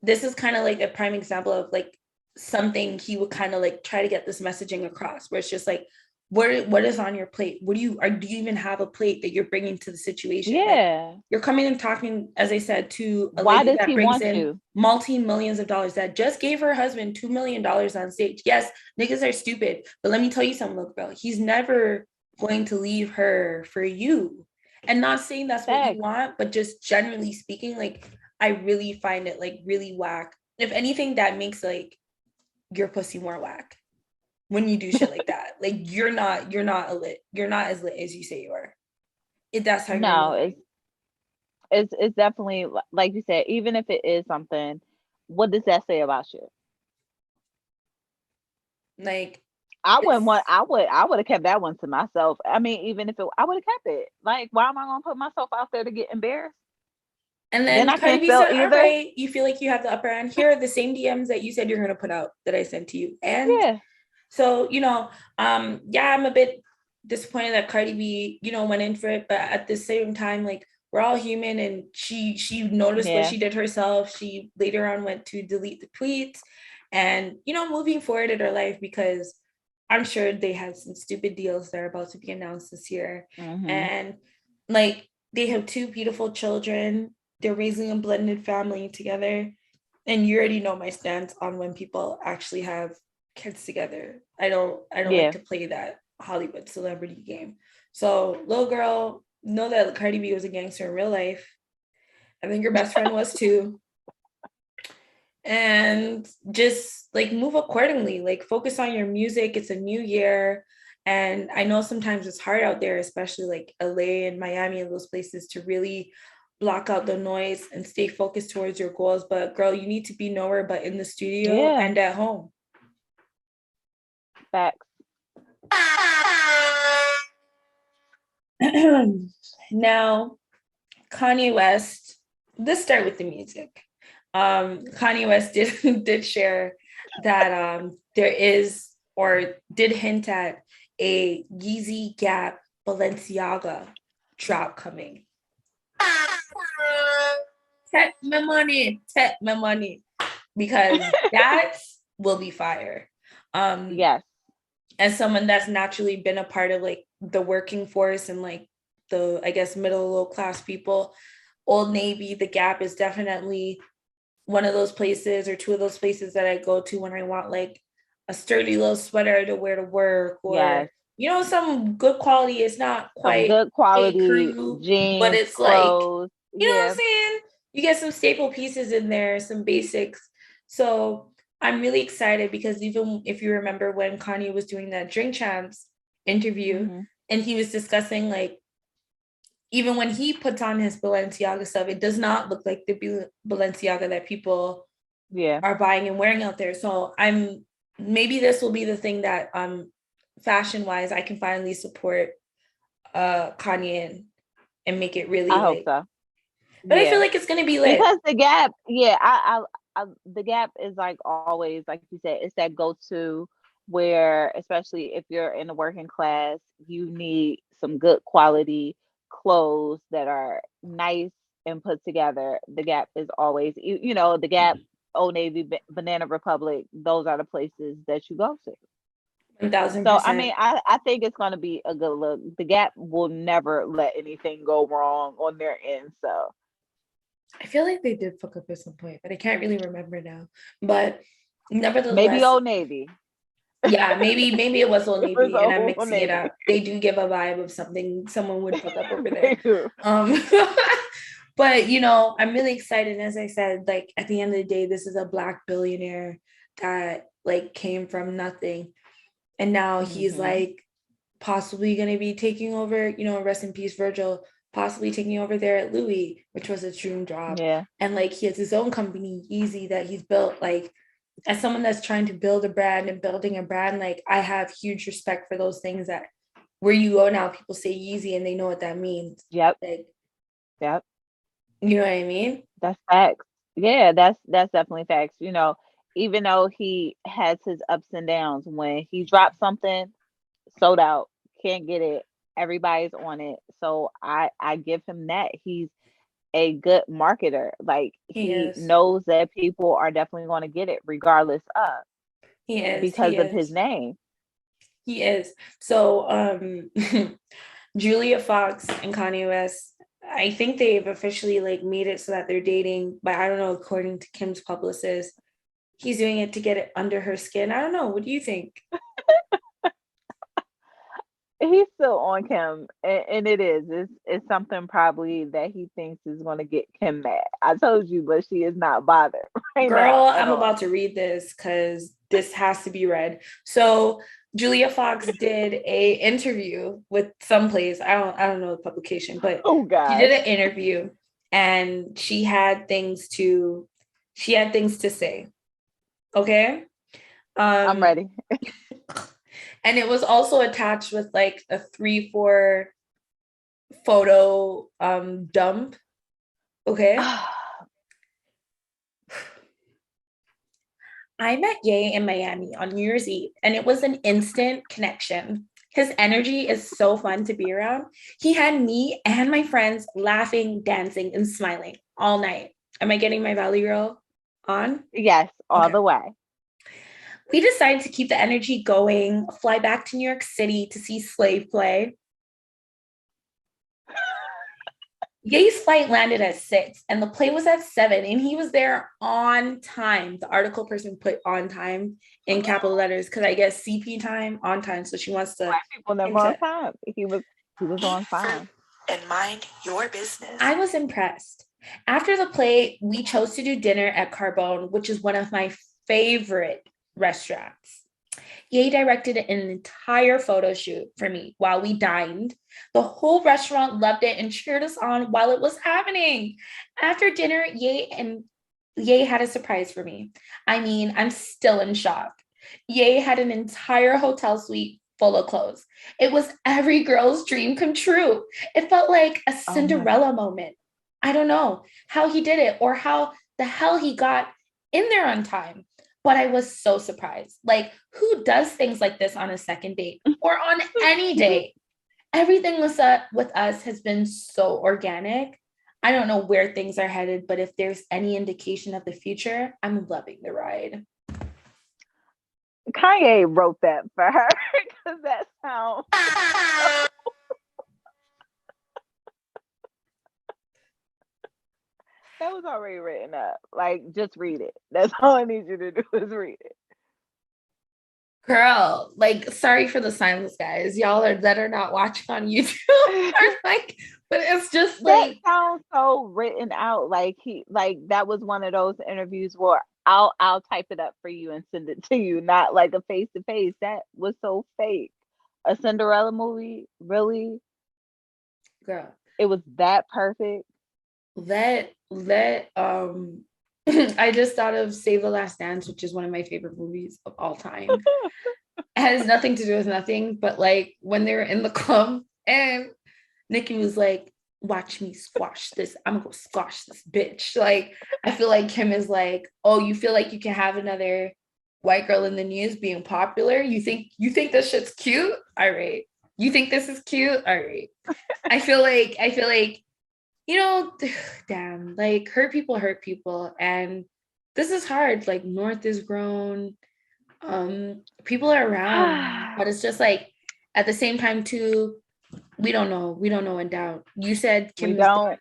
this is kind of like a prime example of like something he would kind of like try to get this messaging across, where it's just like, what is on your plate? Do you even have a plate that you're bringing to the situation? Yeah. Like, you're coming and talking, as I said, to a Why lady does that he brings want in to? multi-millions of dollars, that just gave her husband $2 million on stage. Yes, niggas are stupid, but let me tell you something, look, bro, he's never going to leave her for you. And not saying that's what you want, but just generally speaking, like, I really find it like really whack. If anything, that makes like your pussy more whack. When you do shit like that, like you're not as lit as you say you are. If that's how you're it's definitely, like you said, even if it is something, what does that say about you? Like, I would have kept that one to myself. I mean, even if I would have kept it. Like, why am I gonna put myself out there to get embarrassed? And then I can't feel either. all right, you feel like you have the upper hand. Here are the same DMs that you said you're gonna put out that I sent to you. And yeah. So, you know, I'm a bit disappointed that Cardi B, you know, went in for it. But at the same time, like, we're all human, and she noticed what she did herself. She later on went to delete the tweets and, you know, moving forward in her life, because I'm sure they have some stupid deals that are about to be announced this year. And like, they have 2 beautiful children. They're raising a blended family together. And you already know my stance on when people actually have kids together. I don't like to play that Hollywood celebrity game. So, little girl, know that Cardi B was a gangster in real life. I think your best friend was too. And just like move accordingly, like focus on your music. It's a new year. And I know sometimes it's hard out there, especially like LA and Miami and those places, to really block out the noise and stay focused towards your goals. But girl, you need to be nowhere but in the studio and at home. Facts. Now, Kanye West, let's start with the music. Kanye West did share that there is, or did hint at, a Yeezy Gap Balenciaga drop coming. Take my money, because that will be fire. Yes. As someone that's naturally been a part of like the working force and like the, I guess, middle low class people, Old Navy, the Gap is definitely one of those places, or 2 of those places that I go to when I want like a sturdy little sweater to wear to work, or you know, some good quality. It's not quite some good quality crew, jeans, but it's clothes, like, you know what I'm saying? You get some staple pieces in there, some basics. So I'm really excited, because even if you remember when Kanye was doing that Drink Champs interview, and he was discussing like, even when he puts on his Balenciaga stuff, it does not look like the Balenciaga that people are buying and wearing out there. So maybe this will be the thing that fashion wise I can finally support Kanye and make it really. I hope so. But I feel like it's gonna be lit, because the Gap, the Gap is like always, like you said, it's that go-to where, especially if you're in the working class, you need some good quality clothes that are nice and put together. The Gap is always, you know, the Gap, Old Navy, Banana Republic, those are the places that you go to. 1000%. So I mean, I think it's going to be a good look. The Gap will never let anything go wrong on their end. So I feel like they did fuck up at some point, but I can't really remember now. But nevertheless, maybe Old Navy. Yeah, maybe it was Old Navy, and I'm mixing it up. They do give a vibe of something someone would fuck up over there. But you know, I'm really excited. As I said, like at the end of the day, this is a Black billionaire that like came from nothing, and now he's like possibly going to be taking over. You know, rest in peace, Virgil. Possibly taking over there at Louis, which was a dream job. Yeah, and like he has his own company, Yeezy, that he's built. Like, as someone that's trying to build a brand and building a brand, like I have huge respect for those things, that where you go now, people say Yeezy and they know what that means. Yep. Like, yep. You know what I mean? That's facts. Yeah, that's definitely facts. You know, even though he has his ups and downs, when he drops something, sold out, can't get it, everybody's on it. So I give him that. He's a good marketer. Like he knows that people are definitely going to get it regardless of. He is because of his name. He is. So Julia Fox and Kanye West, I think they've officially like made it so that they're dating, but I don't know, according to Kim's publicist, he's doing it to get it under her skin. I don't know. What do you think? He's still on Kim, and it's something probably that he thinks is going to get Kim mad. I told you, but she is not bothered right Girl, now. I'm about to read this because this has to be read. So Julia Fox did a interview with some place. I don't know the publication, but she did an interview and she had things to say. Okay. I'm ready. And it was also attached with like a 3-4 photo dump. Okay. I met Ye in Miami on New Year's Eve, and it was an instant connection. His energy is so fun to be around. He had me and my friends laughing, dancing, and smiling all night. Am I getting my Valley Girl on? Yes, all the way. We decided to keep the energy going, fly back to New York City to see Slave play. Ye's flight landed at 6 and the play was at 7 and he was there on time. The article person put on time in capital letters because I guess CP time on time. So she wants to. Black people never on time. He was on time. And mind your business. I was impressed. After the play, we chose to do dinner at Carbone, which is one of my favorite restaurants. Ye directed an entire photo shoot for me while we dined. The whole restaurant loved it and cheered us on while it was happening. After dinner, Ye had a surprise for me. I mean, I'm still in shock. Ye had an entire hotel suite full of clothes. It was every girl's dream come true. It felt like a Cinderella moment. I don't know how he did it or how the hell he got in there on time. But I was so surprised. Like, who does things like this on a second date or on any date? Everything with us has been so organic. I don't know where things are headed, but if there's any indication of the future, I'm loving the ride. Kanye wrote that for her because that sounds. That was already written up. Like, just read it. That's all I need you to do is read it. Girl, like, sorry for the silence, guys. Y'all that are not watching on YouTube are like, but it's just like that sounds so written out. Like that was one of those interviews where I'll type it up for you and send it to you, not like a face to face. That was so fake. A Cinderella movie, really? Girl, it was that perfect. That I just thought of Save the Last Dance, which is one of my favorite movies of all time. It has nothing to do with nothing, but like when they were in the club and Nikki was like, watch me squash this. I'm gonna go squash this bitch. Like, I feel like Kim is like, oh, you feel like you can have another white girl in the news being popular? You think this shit's cute? All right. You think this is cute? All right. I feel like you know, damn, like hurt people. And this is hard. Like North is grown. People are around, but it's just like at the same time too, we don't know in doubt. You said Kim is done.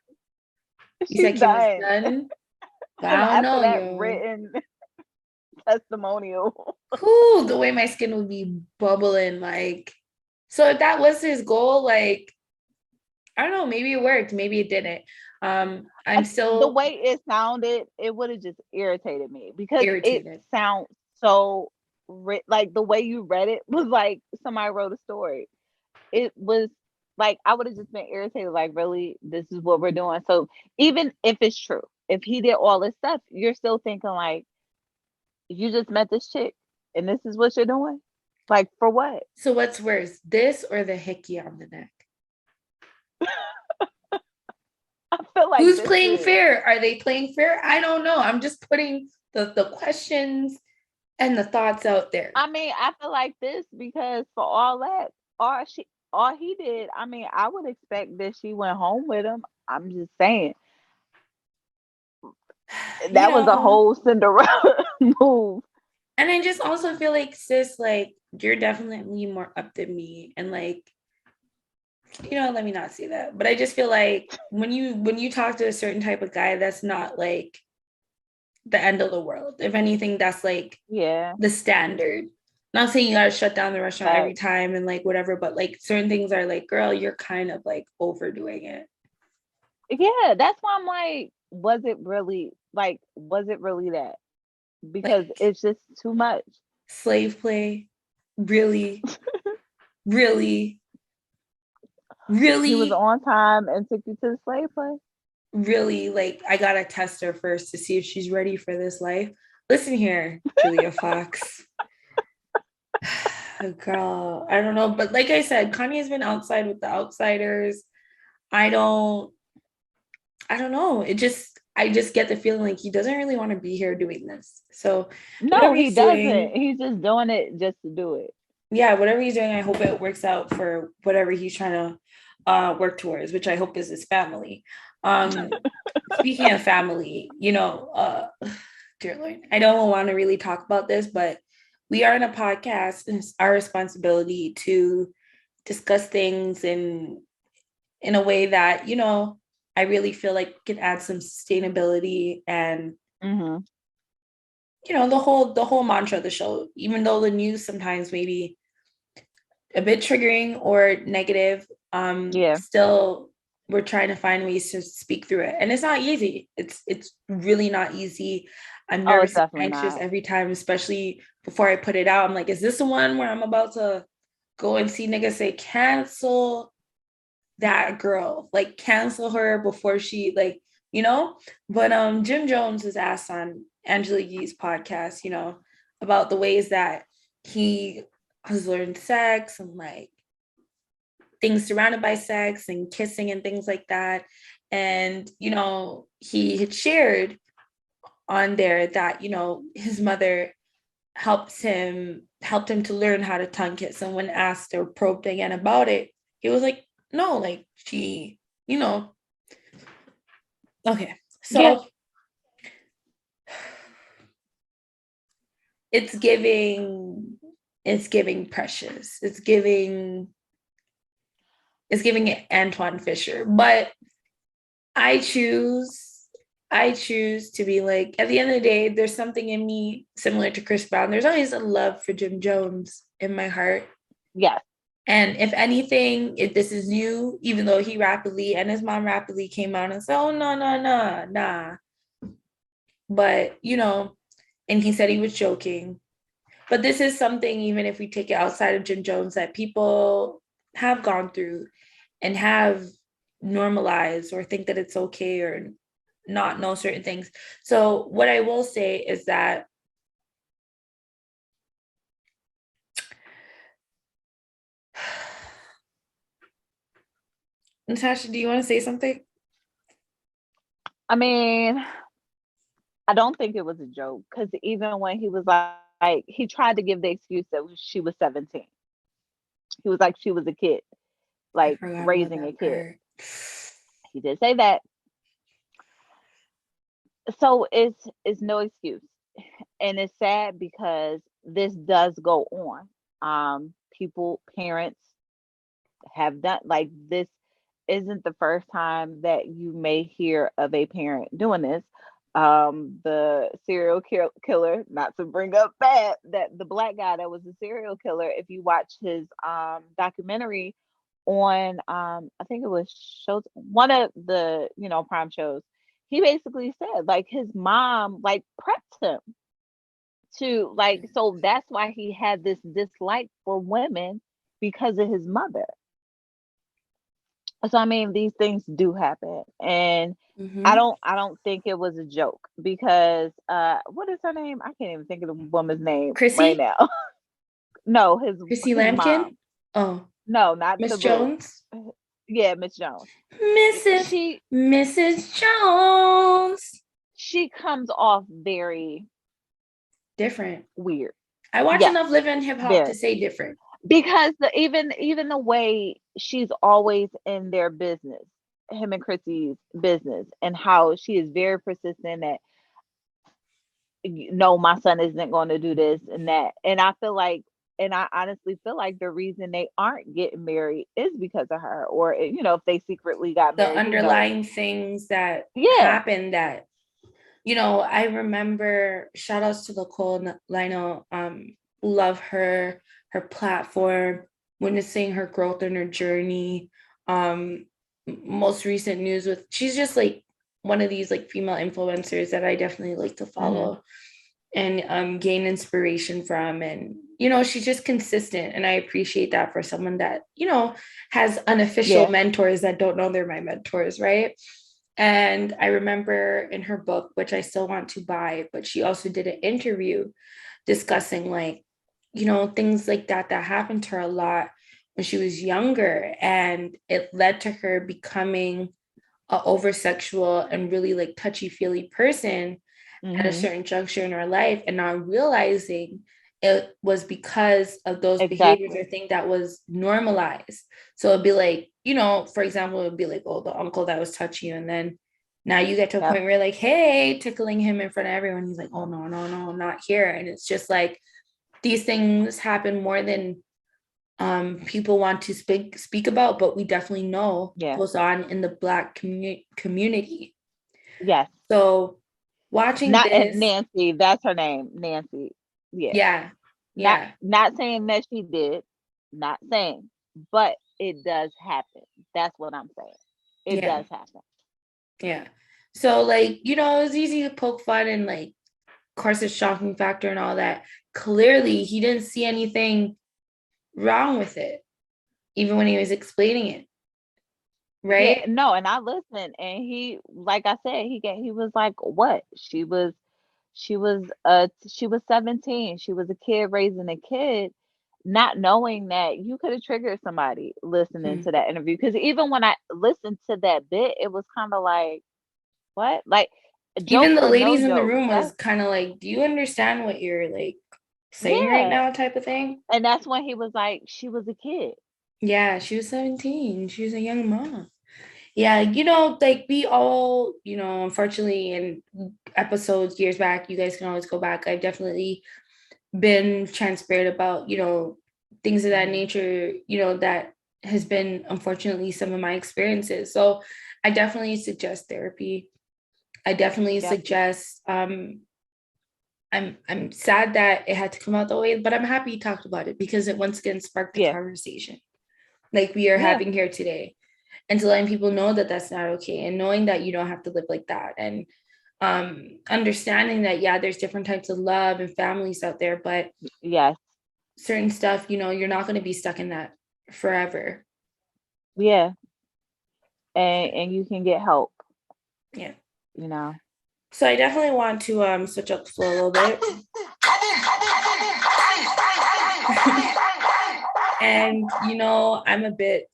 You said Kim is done. I don't know, that written testimonial. Ooh, the way my skin would be bubbling, like, so if that was his goal, like, I don't know, maybe it worked, maybe it didn't. I'm still, the way it sounded, it would have just irritated me because it sounds so like the way you read it was like somebody wrote a story. It was like I would have just been irritated, like, really, this is what we're doing. So even if it's true, if he did all this stuff, you're still thinking like, you just met this chick and this is what you're doing? Like, for what? So what's worse, this or the hickey on the neck? I feel like who's playing fair? Are they playing fair? I don't know. I'm just putting the questions and the thoughts out there. I mean, I feel like this because for all that, all he did, I mean, I would expect that she went home with him. I'm just saying. That was a whole Cinderella move. And I just also feel like, sis, like, you're definitely more up than me. And like, you know, let me not say that. But I just feel like when you talk to a certain type of guy, that's not like the end of the world. If anything, that's like the standard. Not saying you gotta shut down the restaurant every time and like whatever, but like certain things are like, girl, you're kind of like overdoing it. Yeah, that's why I'm like, was it really that? Because like, it's just too much. Slave play, really, really. Really? He was on time and took you to the slave play? Really? Like, I gotta test her first to see if she's ready for this life. Listen here, Julia Fox. Girl, I don't know. But like I said, Kanye's been outside with the outsiders. I don't know. I just get the feeling like he doesn't really want to be here doing this. So no, he doesn't. He's just doing it just to do it. whatever he's doing, I hope it works out for whatever he's trying to work towards, which I hope is his family. Speaking of family, dear Lord, I don't want to really talk about this, but we are in a podcast, and it's our responsibility to discuss things in a way that, I really feel like can add some sustainability and the whole mantra of the show, even though the news sometimes may be a bit triggering or negative, still we're trying to find ways to speak through it. And it's not easy. It's really not easy. I'm nervous and anxious every time, especially before I put it out. I'm like, is this the one where I'm about to go and see niggas say, cancel that girl, like cancel her before she, like, but Jim Jones was asked on Angela Yee's podcast, about the ways that he has learned sex and like things surrounded by sex and kissing and things like that. And, he had shared on there that, his mother helped him to learn how to tongue kiss. And when asked or probed again about it, he was like, no, like she, okay. So it's giving Precious. It's giving Antoine Fisher. But I choose to be like, at the end of the day, there's something in me similar to Chris Brown. There's always a love for Jim Jones in my heart. Yes. And if anything, if this is new, even though he rapidly and his mom rapidly came out and said, oh, nah. But, and he said he was joking. But this is something, even if we take it outside of Jim Jones, that people have gone through and have normalized or think that it's okay or not know certain things. So what I will say is that Natasha, do you want to say something? I mean, I don't think it was a joke, because even when he was like, he tried to give the excuse that she was 17. He was like, she was a kid, like raising a kid. He did say that. So it's no excuse. And it's sad because this does go on. Parents have done, like, this isn't the first time that you may hear of a parent doing this. The serial killer, not to bring up that the black guy that was a serial killer, if you watch his documentary on I think it was shows, one of the prime shows, he basically said like his mom like prepped him to, like, so that's why he had this dislike for women, because of his mother. So I mean, these things do happen, and I don't think it was a joke, because what is her name? I can't even think of the woman's name right now. No, Chrissy his Lampkin. Mom. Oh no, not Miss Jones. Yeah, Miss Jones. Mrs. Jones. She comes off very different, weird. I watch enough Living Hip Hop to say different. Because even the way she's always in their business, him and Chrissy's business, and how she is very persistent that, no, my son isn't going to do this and that. And I honestly feel like the reason they aren't getting married is because of her, or if they secretly got married, the underlying things that happened that, I remember, shout outs to Nicole Lionel, love her platform, witnessing her growth and her journey. Most recent news with, she's just like one of these like female influencers that I definitely like to follow and gain inspiration from. And, she's just consistent. And I appreciate that for someone that, has unofficial mentors that don't know they're my mentors, right? And I remember in her book, which I still want to buy, but she also did an interview discussing like, things like that happened to her a lot when she was younger. And it led to her becoming an over-sexual and really like touchy-feely person at a certain juncture in her life. And now realizing it was because of those Exactly. behaviors or things that was normalized. So it'd be like, you know, for example, it'd be like, oh, the uncle that was touching you. And then now you get to a point where you're like, hey, tickling him in front of everyone. He's like, oh, no, I'm not here. And it's just like, these things happen more than people want to speak about, but we definitely know goes on in the Black community. Yes. So watching this, Nancy, that's her name, Nancy. Yeah. Not saying that she did, not saying, but it does happen. That's what I'm saying. It does happen. Yeah. So like, you know, it's easy to poke fun and like, of course, it's shocking factor and all that. Clearly, he didn't see anything wrong with it, even when he was explaining it. Right? Yeah, no, and I listened, and he, like I said, he was like, what? She was 17. She was a kid raising a kid, not knowing that you could have triggered somebody listening to that interview. Because even when I listened to that bit, it was kind of like, what? Like, even the ladies in the room was kind of like, do you understand what you're like saying right now, type of thing? And that's when he was like, she was a kid. Yeah, she was 17. She was a young mom. Yeah, you know, like we all, you know, unfortunately, in episodes years back, you guys can always go back. I've definitely been transparent about, you know, things of that nature, you know, that has been unfortunately some of my experiences. So I definitely suggest therapy. I definitely suggest, I'm sad that it had to come out that way, but I'm happy you talked about it because it once again sparked the conversation like we are having here today. And to letting people know that that's not okay, and knowing that you don't have to live like that, and understanding that, yeah, there's different types of love and families out there, but certain stuff, you know, you're not going to be stuck in that forever. Yeah. And you can get help. Yeah. You know. So I definitely want to switch up the flow a little bit. And, you know, I'm a bit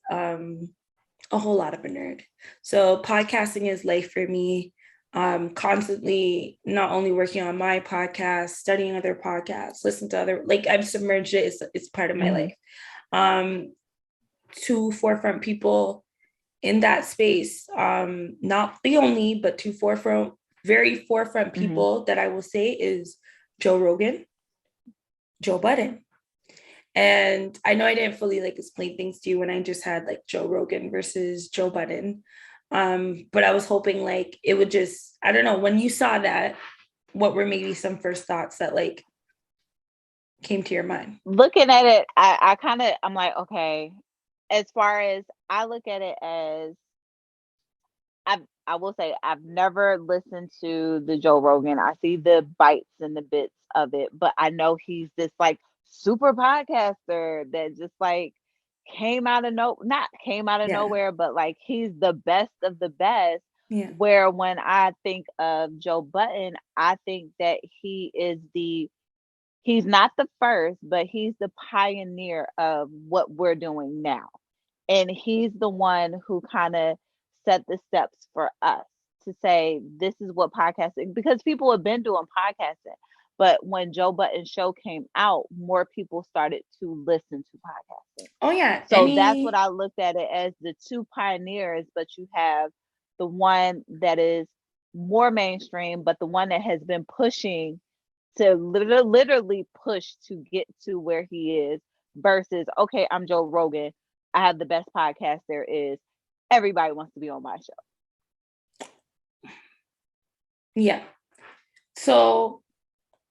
a whole lot of a nerd. So podcasting is life for me. Constantly not only working on my podcast, studying other podcasts, listen to other, like I've submerged it. It's part of my life. Two forefront people in that space, not the only, but two very forefront people that I will say is Joe Rogan, Joe Budden. And I know I didn't fully like explain things to you when I just had like Joe Rogan versus Joe Budden. But I was hoping like it would just, I don't know, when you saw that, what were maybe some first thoughts that like came to your mind? Looking at it, I'm like, okay, as far as I look at it as, I will say I've never listened to the Joe Rogan. I see the bites and the bits of it, but I know he's this like super podcaster that just like came out of nowhere, but like he's the best of the best. Yeah. Where when I think of Joe Budden, I think that he's not the first, but he's the pioneer of what we're doing now. And he's the one who kind of set the steps for us to say, this is what podcasting, because people have been doing podcasting. But when Joe Budden's show came out, more people started to listen to podcasting. Oh, yeah. So that's what I looked at it as, the two pioneers, but you have the one that is more mainstream, but the one that has been pushing to literally push to get to where he is, versus, okay, I'm Joe Rogan. I have the best podcast there is. Everybody wants to be on my show. Yeah. So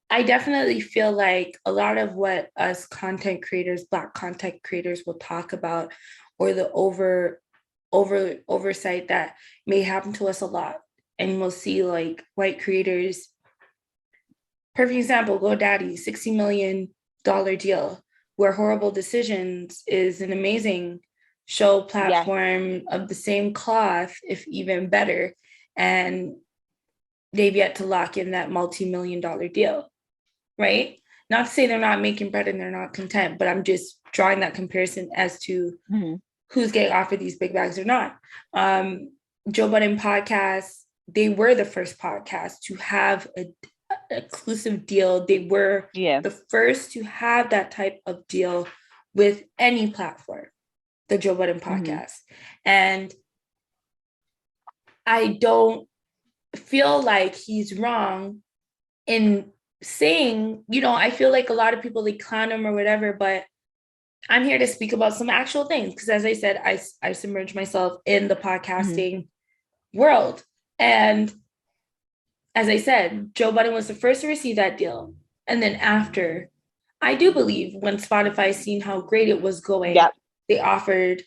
I definitely feel like a lot of what us content creators, Black content creators will talk about, or the oversight that may happen to us a lot. And we'll see like white creators, perfect example, GoDaddy, $60 million deal, where Horrible Decisions is an amazing show platform of the same cloth, if even better. And they've yet to lock in that multi-million-dollar deal, right? Not to say they're not making bread and they're not content, but I'm just drawing that comparison as to who's getting offered these big bags or not. Joe Budden Podcast, they were the first podcast to have exclusive deal. They were the first to have that type of deal with any platform, the Joe Budden Podcast. And I don't feel like he's wrong in saying, you know, I feel like a lot of people, they clown him or whatever, but I'm here to speak about some actual things. Because as I said, I submerged myself in the podcasting world. And as I said, Joe Budden was the first to receive that deal. And then after, I do believe when Spotify seen how great it was going, they offered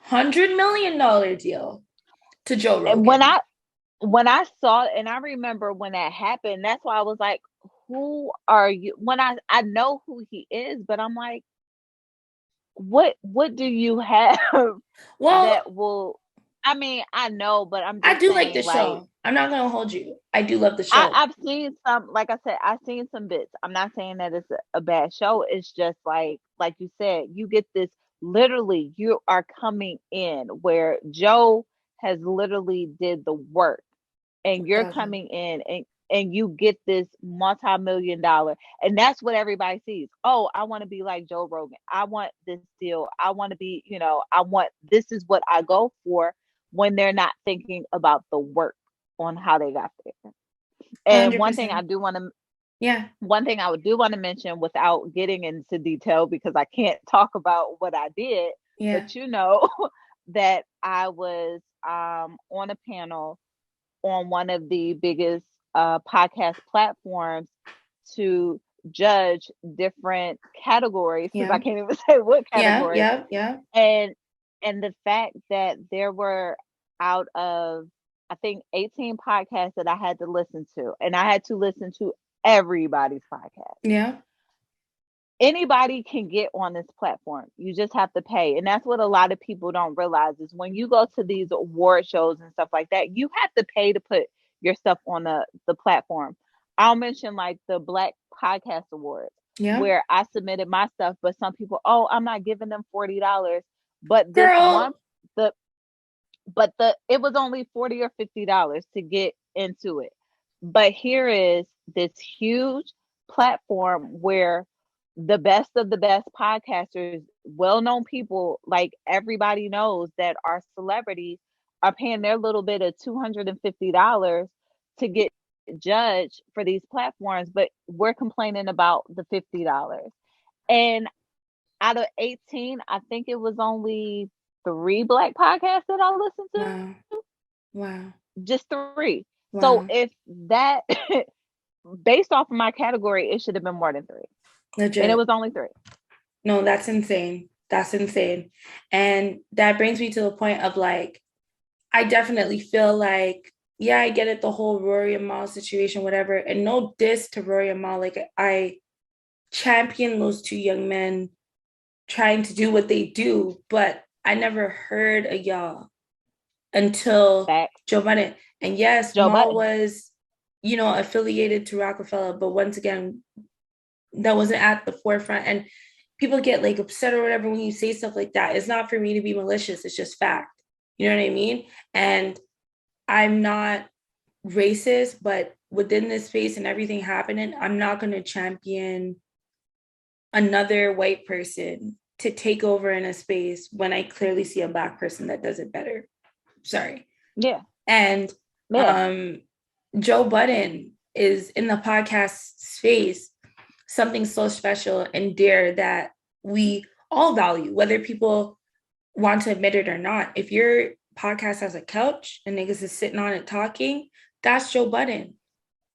$100 million deal to Joe Rogan. And when I saw, and I remember when that happened, that's why I was like, who are you? When I know who he is, but I'm like, what do you have that will, I mean, I know, but I'm just I do saying, like the show. I'm not going to hold you. I do love the show. I've seen some, like I said, I've seen some bits. I'm not saying that it's a bad show. It's just like you said, you get this, literally, you are coming in where Joe has literally did the work, and you're coming in and you get this multi-million-dollar, and that's what everybody sees. Oh, I want to be like Joe Rogan. I want this deal. I want to be, you know, this is what I go for, when they're not thinking about the work on how they got there. And 100%. one thing I do want to mention without getting into detail, because I can't talk about what I did, but you know, that I was on a panel on one of the biggest podcast platforms to judge different categories, because I can't even say what category. And the fact that there were, out of, I think, 18 podcasts that I had to listen to, and I had to listen to everybody's podcast. Anybody can get on this platform. You just have to pay. And that's what a lot of people don't realize, is when you go to these award shows and stuff like that, you have to pay to put your stuff on the platform. I'll mention like the Black Podcast Awards, where I submitted my stuff, but some people, I'm not giving them $40. But this one, it was only $40 or $50 to get into it. But here is this huge platform where the best of the best podcasters, well-known people, like everybody knows that are celebrities, are paying their little bit of $250 to get judged for these platforms, but we're complaining about the $50. And out of 18, I think it was only 3 Black podcasts that I listened to. Wow. Just 3. Wow. So if that, based off of my category, it should have been more than 3. Legit. And it was only 3. No, that's insane. That's insane. And that brings me to the point of like, I definitely feel like, I get it, the whole Rory and Mal situation, whatever. And no diss to Rory and Mal. Like, I champion those 2 young men trying to do what they do, but I never heard of y'all until Joe Budden. And yes, Joe Mal was, you know, affiliated to Rockefeller, but once again, that wasn't at the forefront. And people get like upset or whatever when you say stuff like that. It's not for me to be malicious. It's just fact. You know what I mean? And I'm not racist, but within this space and everything happening, I'm not going to champion another white person to take over in a space when I clearly see a Black person that does it better. Sorry. Yeah. And Joe Budden is in the podcast space, something so special and dear that we all value, whether people want to admit it or not. If your podcast has a couch and niggas is sitting on it talking, that's Joe Budden.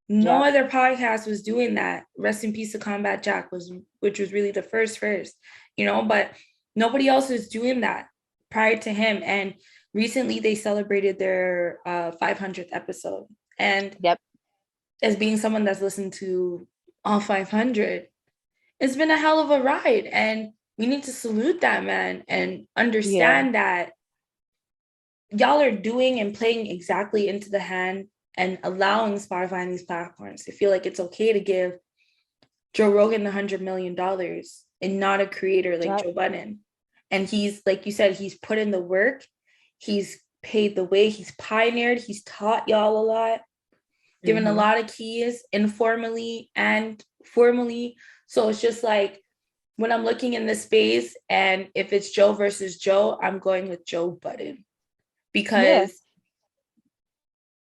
No other podcast was doing that. Rest in peace to Combat Jack, which was really the first, you know, but nobody else is doing that prior to him. And recently they celebrated their 500th episode. And as being someone that's listened to all 500, it's been a hell of a ride. And we need to salute that man and understand that y'all are doing and playing exactly into the hand and allowing Spotify and these platforms to feel like it's okay to give Joe Rogan the $100 million and not a creator like Joe Budden. And he's, like you said, he's put in the work. He's paid the way. He's pioneered. He's taught y'all a lot. given a lot of keys informally and formally. So it's just like, when I'm looking in this space, and if it's Joe versus Joe, I'm going with Joe Budden, because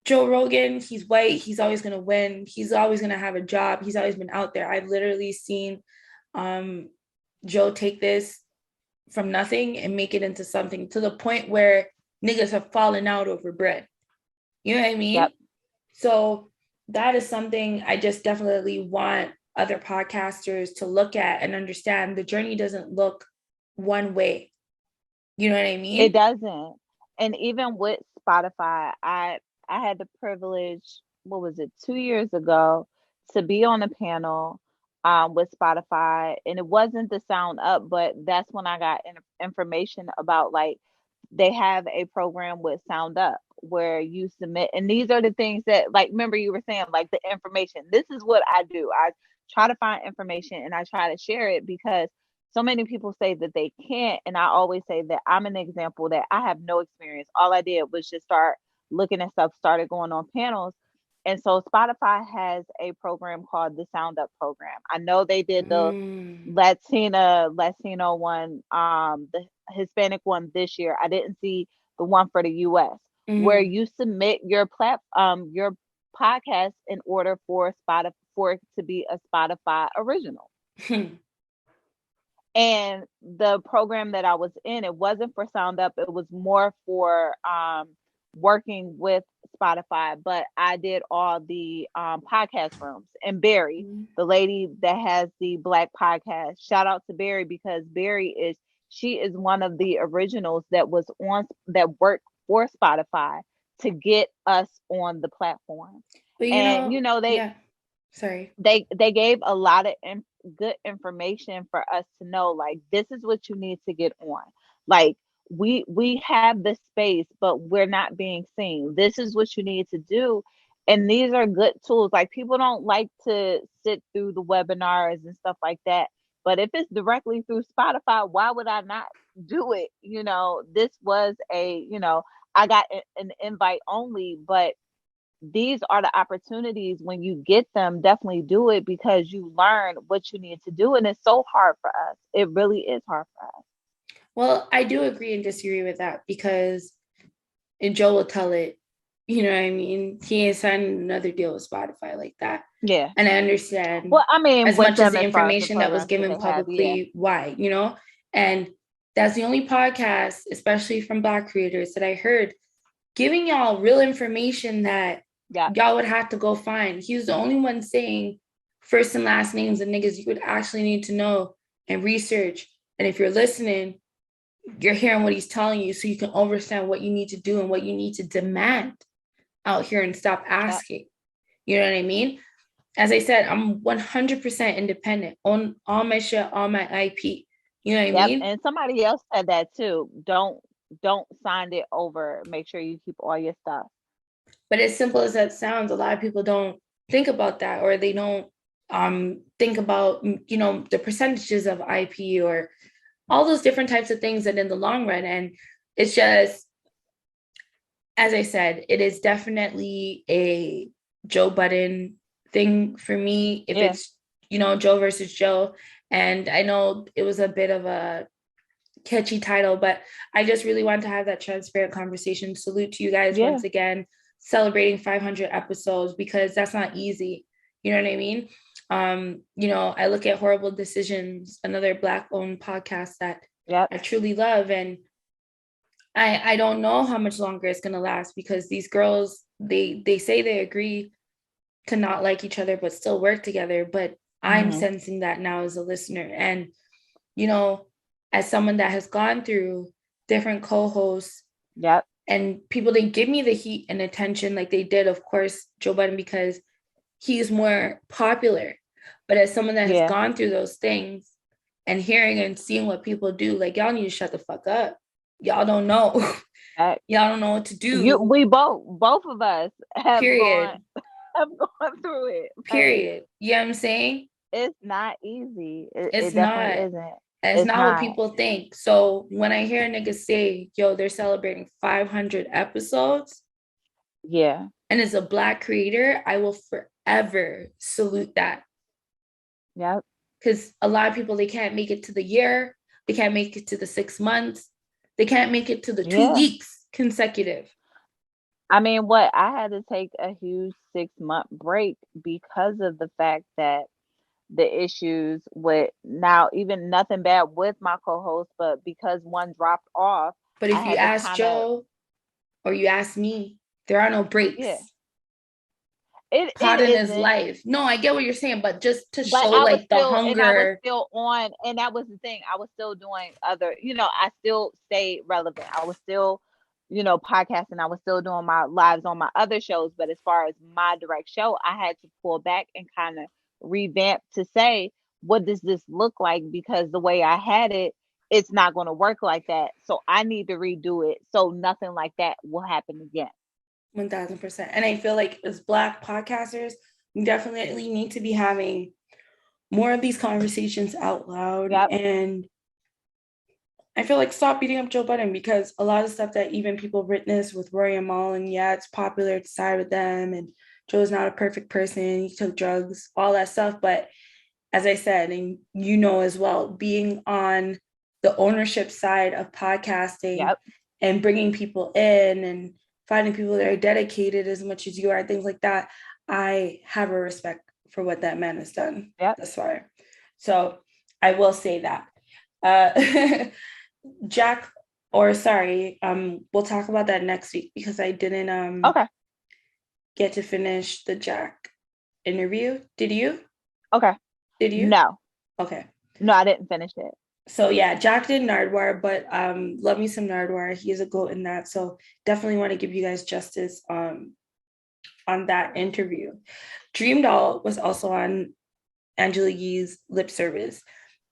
Joe Rogan, he's white, he's always going to win. He's always going to have a job. He's always been out there. I've literally seen Joe take this from nothing and make it into something, to the point where niggas have fallen out over bread. You know what I mean? Yep. So that is something I just definitely want other podcasters to look at and understand. The journey doesn't look one way. You know what I mean? It doesn't. And even with Spotify, I had the privilege, 2 years ago, to be on a panel with Spotify, and it wasn't the Sound Up, but that's when I got information about, like, they have a program with Sound Up where you submit, and these are the things that, like, remember you were saying, like, the information. This is what I do. I try to find information and I try to share it, because so many people say that they can't, and I always say that I'm an example that I have no experience. All I did was just start looking at stuff, started going on panels. And so Spotify has a program called the Sound Up program. I know they did the Latino one, the Hispanic one this year. I didn't see the one for the US, where you submit your your podcast in order for Spotify, for it to be a Spotify original. And the program that I was in, it wasn't for Sound Up. It was more for working with Spotify, but I did all the podcast rooms. And Barry, the lady that has the Black podcast, shout out to Barry, because she is one of the originals that worked for Spotify to get us on the platform. But they gave a lot of good information for us to know, like, this is what you need to get on. Like, we have the space, but we're not being seen. This is what you need to do. And these are good tools. Like, people don't like to sit through the webinars and stuff like that. But if it's directly through Spotify, why would I not do it? This was I got an invite only, but these are the opportunities. When you get them, definitely do it, because you learn what you need to do. And it's so hard for us. It really is hard for us. Well, I do agree and disagree with that, because Joe will tell it, you know what I mean? He ain't signed another deal with Spotify like that. Yeah. And I understand. Well, I mean, as much as the information that was given publicly, why, And that's the only podcast, especially from Black creators, that I heard giving y'all real information that y'all would have to go find. He was the only one saying first and last names of niggas you would actually need to know and research. And if you're listening, you're hearing what he's telling you, so you can understand what you need to do and what you need to demand out here, and stop asking. You know what I mean? As I said, I'm 100% independent on all my shit, all my IP. You know what I mean? And somebody else said that too. Don't sign it over. Make sure you keep all your stuff. But as simple as that sounds, a lot of people don't think about that, or they don't think about, the percentages of IP or all those different types of things that in the long run. And it's just, as I said, it is definitely a Joe Budden thing for me. If it's, Joe versus Joe. And I know it was a bit of a catchy title, but I just really want to have that transparent conversation. Salute to you guys once again, celebrating 500 episodes, because that's not easy. You know what I mean? I look at Horrible Decisions, another Black-owned podcast that I truly love, and I don't know how much longer it's gonna last, because these girls, they say they agree to not like each other but still work together. But I'm sensing that now as a listener, and as someone that has gone through different co-hosts, and people didn't give me the heat and attention like they did, of course, Joe Budden, because he's more popular. But as someone that has gone through those things and hearing and seeing what people do, like, y'all need to shut the fuck up. Y'all don't know. Y'all don't know what to do. We both of us have gone through it. Period. You know what I'm saying? It's not easy. It's it not. Definitely isn't. It's not what people think. So when I hear niggas say, yo, they're celebrating 500 episodes. Yeah. And as a Black creator, I will forever salute that. Yep. Because a lot of people, they can't make it to the year. They can't make it to the 6 months. They can't make it to the 2 weeks consecutive. I mean, what I had to take a huge 6-month break because of the fact that the issues with, now even nothing bad with my co-host, but because one dropped off. But if you ask Joe or you ask me, there are no breaks. Yeah. Caught in his life. No, I get what you're saying, but just to show like the hunger. And I was still on, and that was the thing. I was still doing other, I still stayed relevant. I was still, podcasting. I was still doing my lives on my other shows. But as far as my direct show, I had to pull back and kind of revamp to say, what does this look like? Because the way I had it, it's not going to work like that. So I need to redo it so nothing like that will happen again. 1000%. And I feel like as Black podcasters, we definitely need to be having more of these conversations out loud. Yep. And I feel like stop beating up Joe Budden, because a lot of stuff that even people witness with Rory and Mal, and yeah, it's popular to side with them, and Joe's not a perfect person, he took drugs, all that stuff. But as I said, and as well, being on the ownership side of podcasting, yep, and bringing people in and finding people that are dedicated as much as you are, things like that, I have a respect for what that man has done. Yep. That's why. So I will say that. Jack, we'll talk about that next week, because I didn't get to finish the Jack interview. Did you? Okay. Did you? No. Okay. No, I didn't finish it. So yeah, Jack did Nardwuar, but love me some Nardwuar. He is a GOAT in that. So definitely want to give you guys justice on that interview. Dream Doll was also on Angela Yee's Lip Service,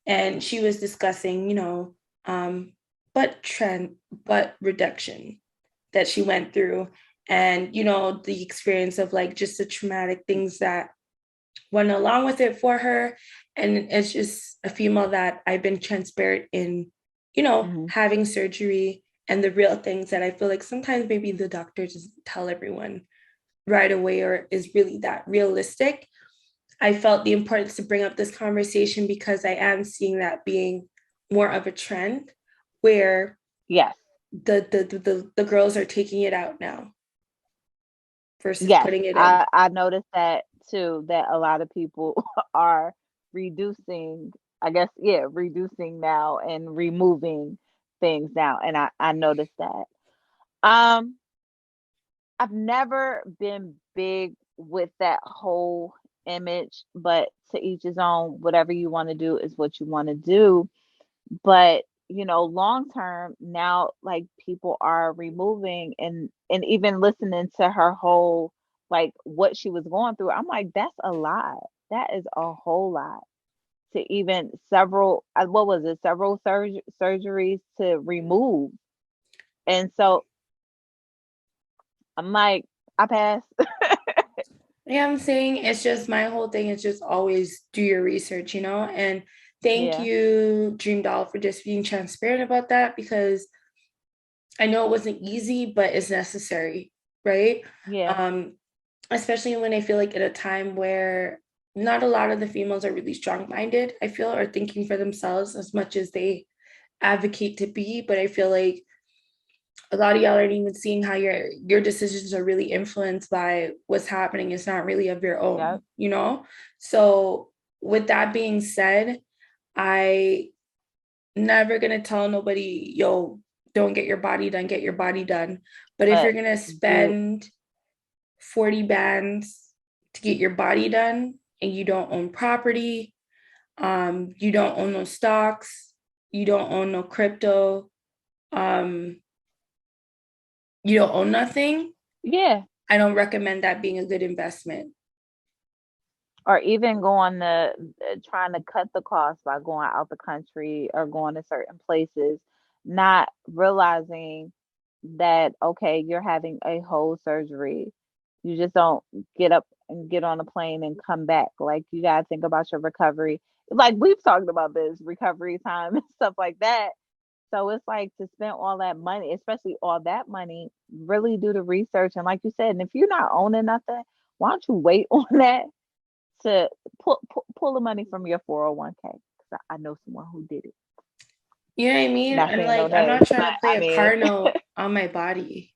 and she was discussing, butt reduction that she went through, and the experience of like just the traumatic things that went along with it for her. And it's just a female that I've been transparent in, having surgery and the real things that I feel like sometimes maybe the doctor doesn't tell everyone right away or is really that realistic. I felt the importance to bring up this conversation because I am seeing that being more of a trend where the girls are taking it out now versus putting it in. I noticed that too, that a lot of people are reducing now and removing things now, and I noticed that. I've never been big with that whole image, but to each his own. Whatever you want to do is what you want to do. But long term now, like, people are removing and even listening to her whole, like, what she was going through. I'm like, that's a lot. That is a whole lot. To even several surgeries to remove. And so I'm like, I pass. Yeah, I'm saying it's just, my whole thing is just always do your research, and thank you, Dream Doll, for just being transparent about that, because I know it wasn't easy, but it's necessary, right? Yeah. Especially when I feel like at a time where not a lot of the females are really strong-minded, I feel, or thinking for themselves as much as they advocate to be. But I feel like a lot of y'all aren't even seeing how your decisions are really influenced by what's happening. It's not really of your own, So with that being said, I never gonna tell nobody, yo, don't get your body done. But if you're gonna spend 40 bands to get your body done and you don't own property, you don't own no stocks, you don't own no crypto, you don't own nothing, I don't recommend that being a good investment. Or even going to trying to cut the cost by going out the country or going to certain places, not realizing that, okay, you're having a whole surgery. You just don't get up and get on a plane and come back. Like, you got to think about your recovery. Like, we've talked about this recovery time and stuff like that. So it's like to spend all that money, especially all that money, really do the research. And like you said, and if you're not owning nothing, why don't you wait on that to pull the money from your 401k? Because I know someone who did it. You know what I mean? Not I'm saying like, no I'm not names, trying to but play I a mean, car note on my body.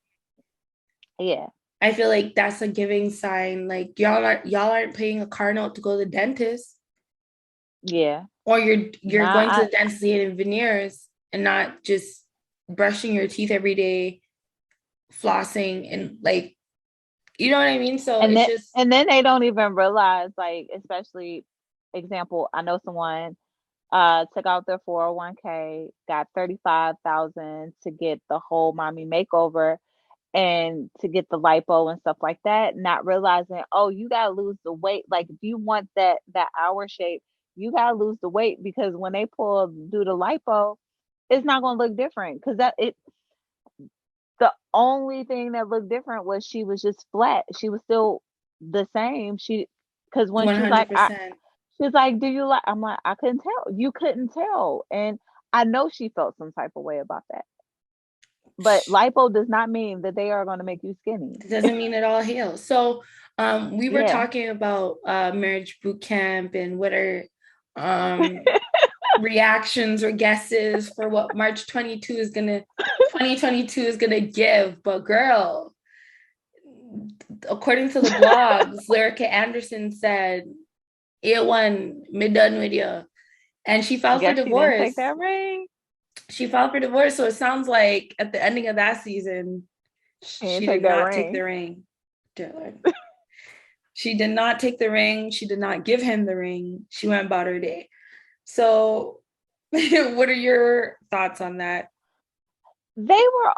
yeah. I feel like that's a giving sign. Like y'all aren't paying a car note to go to the dentist. Yeah. Or you're going to the dentist getting veneers and not just brushing your teeth every day, flossing, and like, you know what I mean? So and it's then, just, and then they don't even realize, like, especially example, I know someone took out their 401k, got 35,000 to get the whole mommy makeover and to get the lipo and stuff like that, not realizing, oh, you gotta lose the weight. Like if you want that hour shape, you gotta lose the weight, because when they do the lipo, it's not gonna look different. Because the only thing that looked different was she was just flat. She was still the same. Because when she's like, 100%. she's like, do you like? I'm like, I couldn't tell. You couldn't tell, and I know she felt some type of way about that. But lipo does not mean that they are going to make you skinny. It doesn't mean it all heals. So we were Yeah. talking about marriage boot camp and what are reactions or guesses for what March 2022 is gonna give. But girl, according to the blogs, Lyrica Anderson said, "It won, me done with you," and she filed for divorce. She didn't take that ring. She filed for divorce, so it sounds like at the ending of that season, she did not take the ring. Dear Lord. She did not take the ring. She did not give him the ring. She went about her day. So, what are your thoughts on that? They were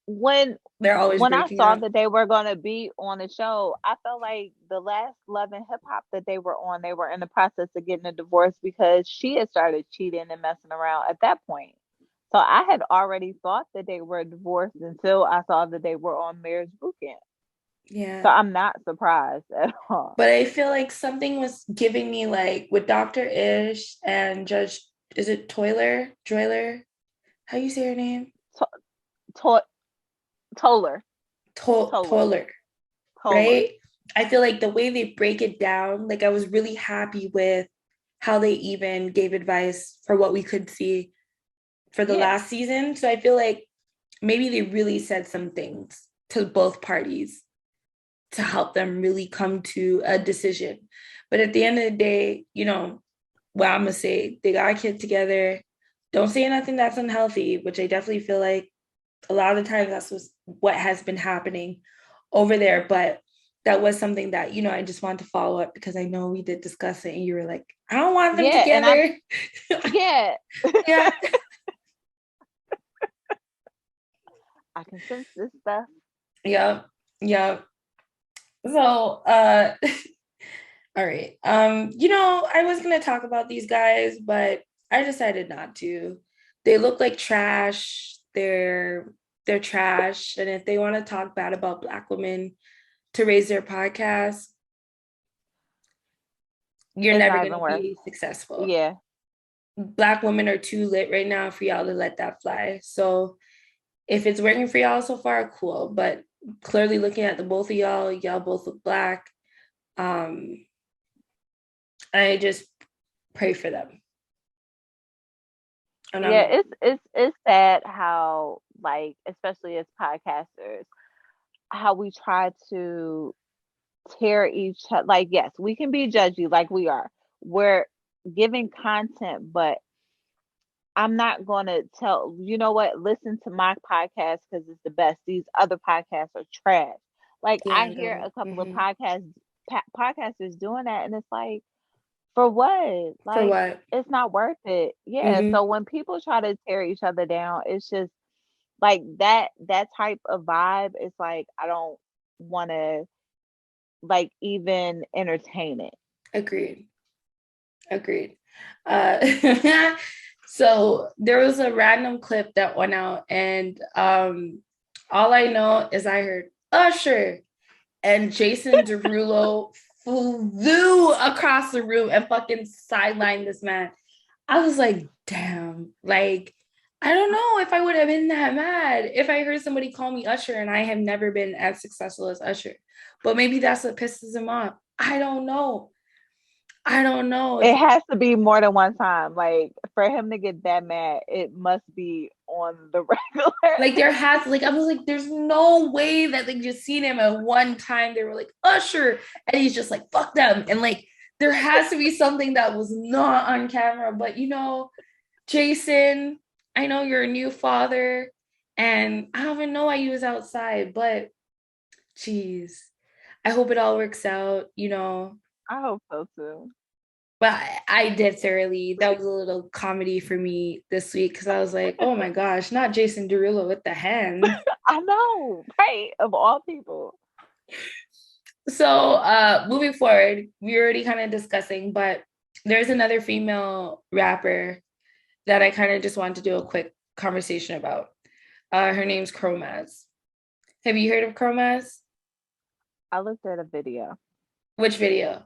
when I saw that they were going to be on the show, I felt like the last Love and Hip Hop that they were on, they were in the process of getting a divorce because she had started cheating and messing around at that point. So I had already thought that they were divorced until I saw that they were on marriage boot camp. Yeah. So I'm not surprised at all. But I feel like something was giving me, like with Dr. Ish and Judge, is it Toller? How you say her name? Toller. Right? I feel like the way they break it down, like I was really happy with how they even gave advice for what we could see for the last season. So I feel like maybe they really said some things to both parties to help them really come to a decision. But at the end of the day, you know, what I'm gonna say, they got a kid together. Don't say nothing that's unhealthy, which I definitely feel like a lot of the times that's what has been happening over there. But that was something that, you know, I just wanted to follow up because I know we did discuss it and you were like, I don't want them together. Yeah. I can sense this stuff. Yep. So, all right. You know, I was gonna talk about these guys, but I decided not to. They look like trash. They're trash. And if they want to talk bad about Black women to raise their podcast, you're never gonna be successful. Yeah. Black women are too lit right now for y'all to let that fly. So if it's working for y'all so far, cool. But clearly looking at the both of y'all both look Black. I just pray for them. Yeah, it's sad how, like, especially as podcasters, how we try to tear each other. Like, yes, we can be judgy, like we are. We're giving content, but I'm not going to tell, you know what, listen to my podcast because it's the best. These other podcasts are trash. Like, I hear a couple of podcasters doing that, and it's like, for what? Like, for what? It's not worth it. Yeah. So when people try to tear each other down, it's just like that type of vibe. It's like, I don't want to, like, even entertain it. Agreed. So there was a random clip that went out, and all I know is I heard Usher and Jason Derulo flew across the room and fucking sidelined this man. I was like, damn, like, I don't know if I would have been that mad if I heard somebody call me Usher and I have never been as successful as Usher. But maybe that's what pisses him off. I don't know. It has to be more than one time. Like, for him to get that mad, it must be on the regular. Like, I was like, there's no way that they just seen him at one time. They were like, Usher. And he's just like, fuck them. And like, there has to be something that was not on camera. But Jason, I know you're a new father. And I don't even know why you was outside. But, geez, I hope it all works out, I hope so too. But I did thoroughly. That was a little comedy for me this week because I was like, oh my gosh, not Jason Derulo with the hand. I know, right? Of all people. So moving forward, we're already kind of discussing, but there's another female rapper that I kind of just wanted to do a quick conversation about. Her name's Chromazz. Have you heard of Chromazz? I looked at a video. Which video?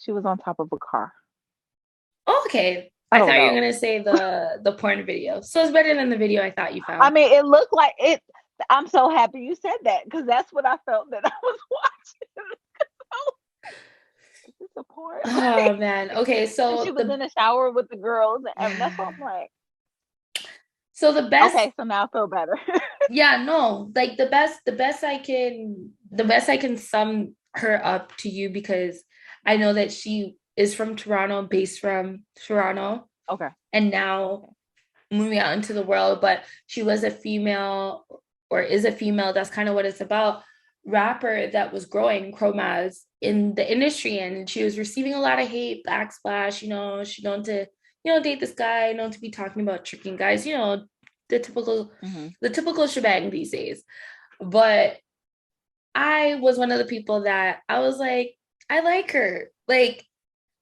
She was on top of a car. Oh, okay. I thought you were going to say the porn video. So it's better than the video I thought you found. I mean, it looked like it. I'm so happy you said that because that's what I felt that I was watching. Is this a porn? Oh, man. Okay, so she was in the shower with the girls and that's what I'm like. So the best. Okay, so now I feel better. Yeah, no, like the best I can sum her up to you because I know that she is from Toronto, based from Toronto. Okay. And now moving out into the world, but she was a female or is a female. That's kind of what it's about. Rapper that was growing, Chromazz, in the industry, and she was receiving a lot of hate, backsplash. She known to, date this guy, known to be talking about tricking guys. The typical shebang these days. But I was one of the people that I was like, I like her. Like,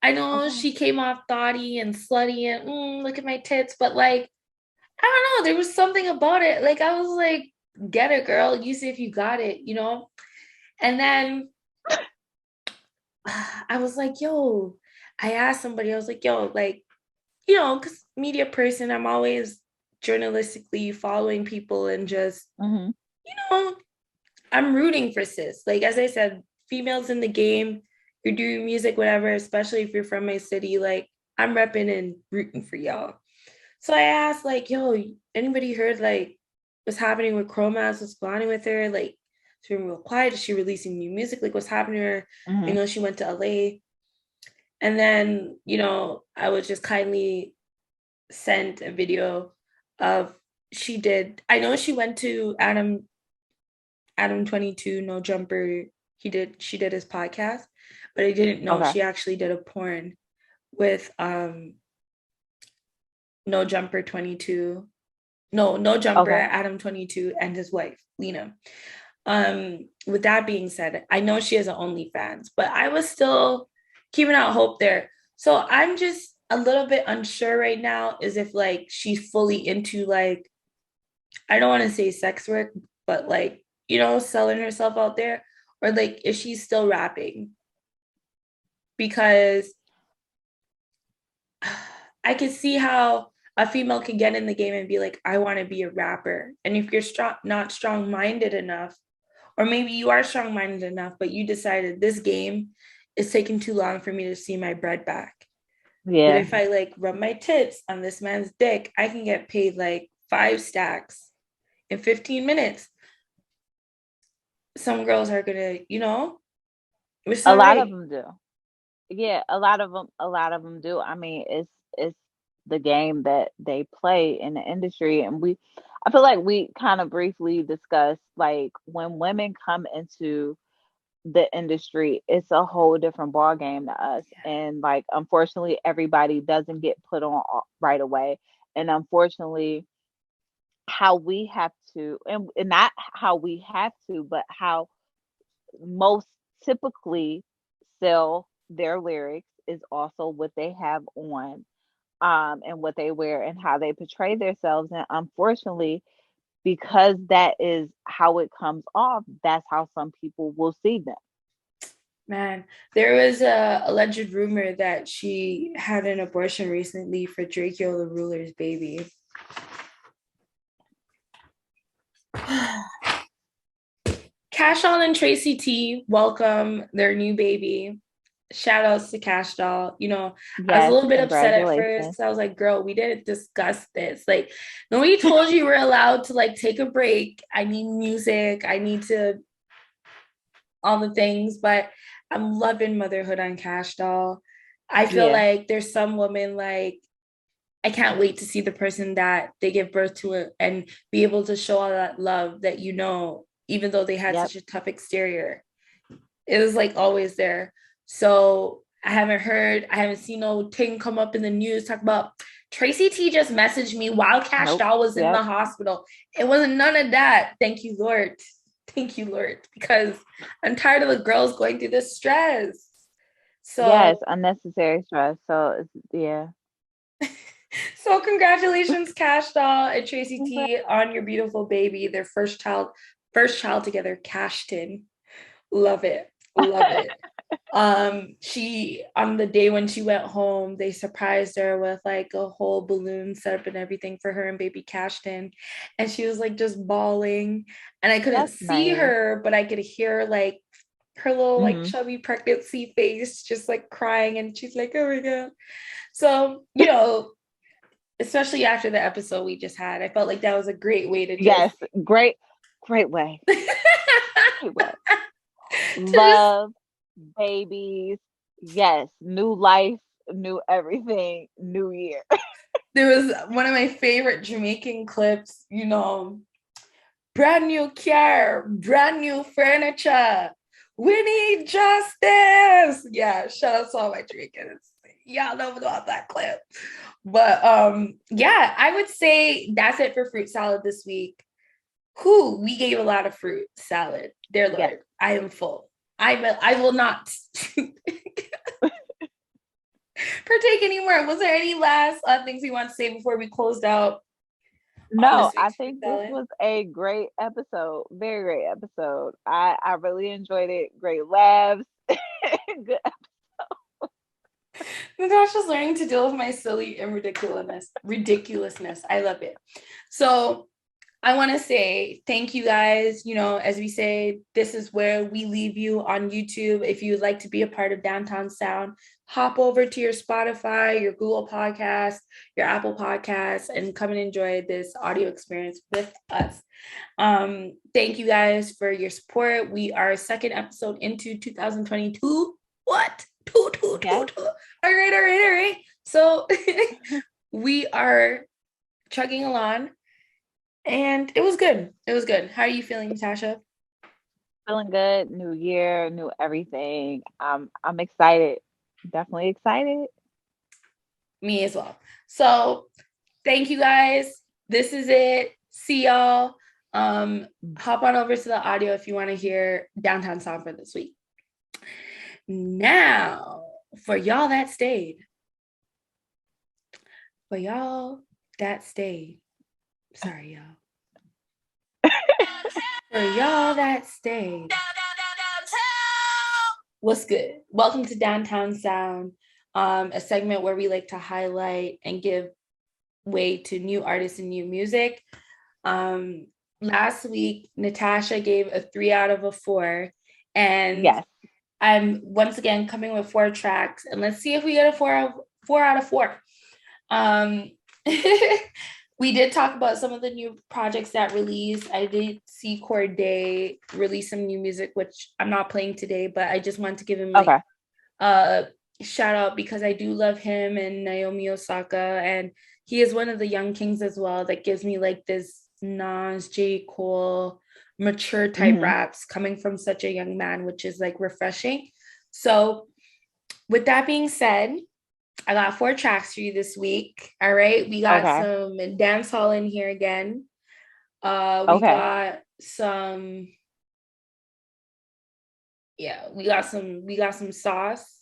I know she came off thoughty and slutty and look at my tits, but like, I don't know, there was something about it. Like, I was like, get it, girl. You see if you got it, And then I was like, yo, I asked somebody, I was like, yo, like, because media person, I'm always journalistically following people and just, I'm rooting for sis. Like, as I said, females in the game, you're doing music, whatever, especially if you're from my city, like, I'm repping and rooting for y'all. So I asked, like, yo, anybody heard, like, what's happening with Chromazz? What's going on with her? Like, she's been real quiet. Is she releasing new music? Like, what's happening to her? I know she went to LA. And then, I was just kindly sent a video of I know she went to Adam 22 No Jumper. She did his podcast, but I didn't know she actually did a porn with No Jumper 22. No Jumper, Adam 22 and his wife, Lena. With that being said, I know she has an OnlyFans, but I was still keeping out hope there. So I'm just a little bit unsure right now is if like she's fully into like, I don't want to say sex work, but like, selling herself out there, or like if she's still rapping. Because I can see how a female can get in the game and be like, I want to be a rapper. And if you're not strong-minded enough, or maybe you are strong-minded enough, but you decided this game is taking too long for me to see my bread back. Yeah. But if I like rub my tits on this man's dick, I can get paid like 5 stacks in 15 minutes. Some girls are gonna, a lot of them do. Yeah, a lot of them do. I mean, it's the game that they play in the industry, and I feel like we kind of briefly discussed like when women come into the industry, it's a whole different ball game to us. And like, unfortunately, everybody doesn't get put on right away. And unfortunately, how we have to, and not how we have to, but how most typically sell their lyrics is also what they have on, and what they wear and how they portray themselves. And unfortunately, because that is how it comes off, that's how some people will see them. Man, there was a rumor that she had an abortion recently for Draco the Ruler's baby. Cash Doll and Tracy T welcome their new baby. Shout outs to Cash Doll. You know, I was a little bit upset at first. I was like, girl, we didn't discuss this. Like, nobody told you we're allowed to like take a break. I need music. I need to all the things, but I'm loving motherhood on Cash Doll. I feel like there's some women like, I can't wait to see the person that they give birth to and be able to show all that love that, you know, even though they had such a tough exterior, it was like always there. So I haven't seen no thing come up in the news talk about Tracy T just messaged me while Cash Doll was in the hospital. It wasn't none of that. Thank you, Lord. Thank you, Lord, because I'm tired of the girls going through this stress. So yes, unnecessary stress. So yeah. So congratulations, Cash Doll and Tracy T on your beautiful baby, their first child together, Cashton. Love it. She, on the day when she went home, they surprised her with like a whole balloon setup and everything for her and baby Cashton, and she was like just bawling, and I couldn't see her, but I could hear like her little like chubby pregnancy face just like crying, and she's like, oh my God. So, you know, especially after the episode we just had, I felt like that was a great way to just... great way. Love, babies, yes, new life, new everything, new year. There was one of my favorite Jamaican clips, you know, brand new car, brand new furniture, we need justice. Yeah, shout out to all my Jamaicans. Y'all know about that clip. But yeah, I would say that's it for fruit salad this week. We gave a lot of fruit salad. Dear Lord, yes. I am full. I will not partake anymore. Was there any last things you want to say before we closed out? No, I think this was a great episode. Very great episode. I really enjoyed it. Great laughs. Good episode. Natasha's learning to deal with my silly and ridiculousness. I love it. So I want to say thank you guys. You know, as we say, this is where we leave you on YouTube. If you would like to be a part of Downtown Sound, hop over to your Spotify, your Google Podcast, your Apple Podcasts, and come and enjoy this audio experience with us. Thank you guys for your support. We are second episode into 2022. What? Two. All right. So we are chugging along. And it was good. How are you feeling, Natasha? Feeling good. New year, new everything. I'm excited. Definitely excited. Me as well. So thank you guys. This is it. See y'all. Hop on over to the audio if you want to hear Downtown Sound for this week. Now, for y'all that stayed. Sorry, y'all. For y'all that stayed. What's good? Welcome to Downtown Sound, a segment where we like to highlight and give way to new artists and new music. Last week, Natasha gave a 3 out of 4. And yes, I'm once again coming with 4 tracks. And let's see if we get a 4 out of 4. We did talk about some of the new projects that released. I did see Corday release some new music, which I'm not playing today, but I just wanted to give him a shout out because I do love him and Naomi Osaka, and he is one of the young kings as well that gives me like this Nas, J. Cole, mature type raps coming from such a young man, which is like refreshing. So with that being said, I got 4 tracks for you this week. All right. We got some dance hall in here again. We got some sauce.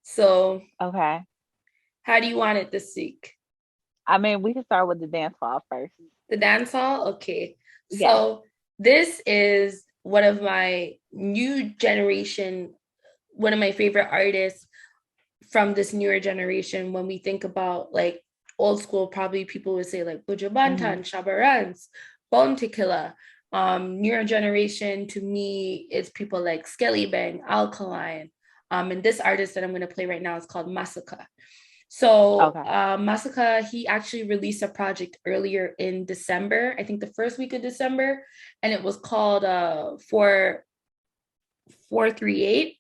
So how do you want it this week? I mean, we can start with the dance hall first. The dance hall? Okay. Yeah. So this is one of my new generation, one of my favorite artists from this newer generation. When we think about like old school, probably people would say like Buju Banton, Shabba Ranks, Bone Tequila. Newer generation to me is people like Skelly Bang, Alkaline. And this artist that I'm going to play right now is called Masicka. So Masicka, he actually released a project earlier in December, I think the first week of December, and it was called 438.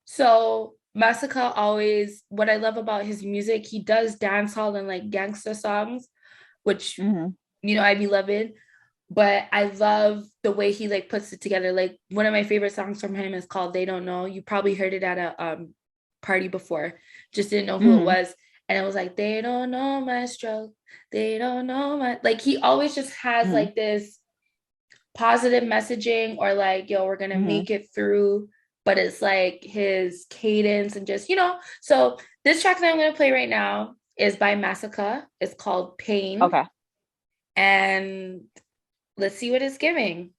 So Masicka always, what I love about his music, he does dancehall and like gangsta songs, which, you know, I be loving. But I love the way he like puts it together. Like one of my favorite songs from him is called They Don't Know. You probably heard it at a party before, just didn't know who it was. And it was like, they don't know my stroke. They don't know my, like, he always just has like this positive messaging, or like, yo, we're going to make it through. But it's like his cadence and just, you know. So this track that I'm going to play right now is by Masicka. It's called Pain. Okay. And let's see what it's giving.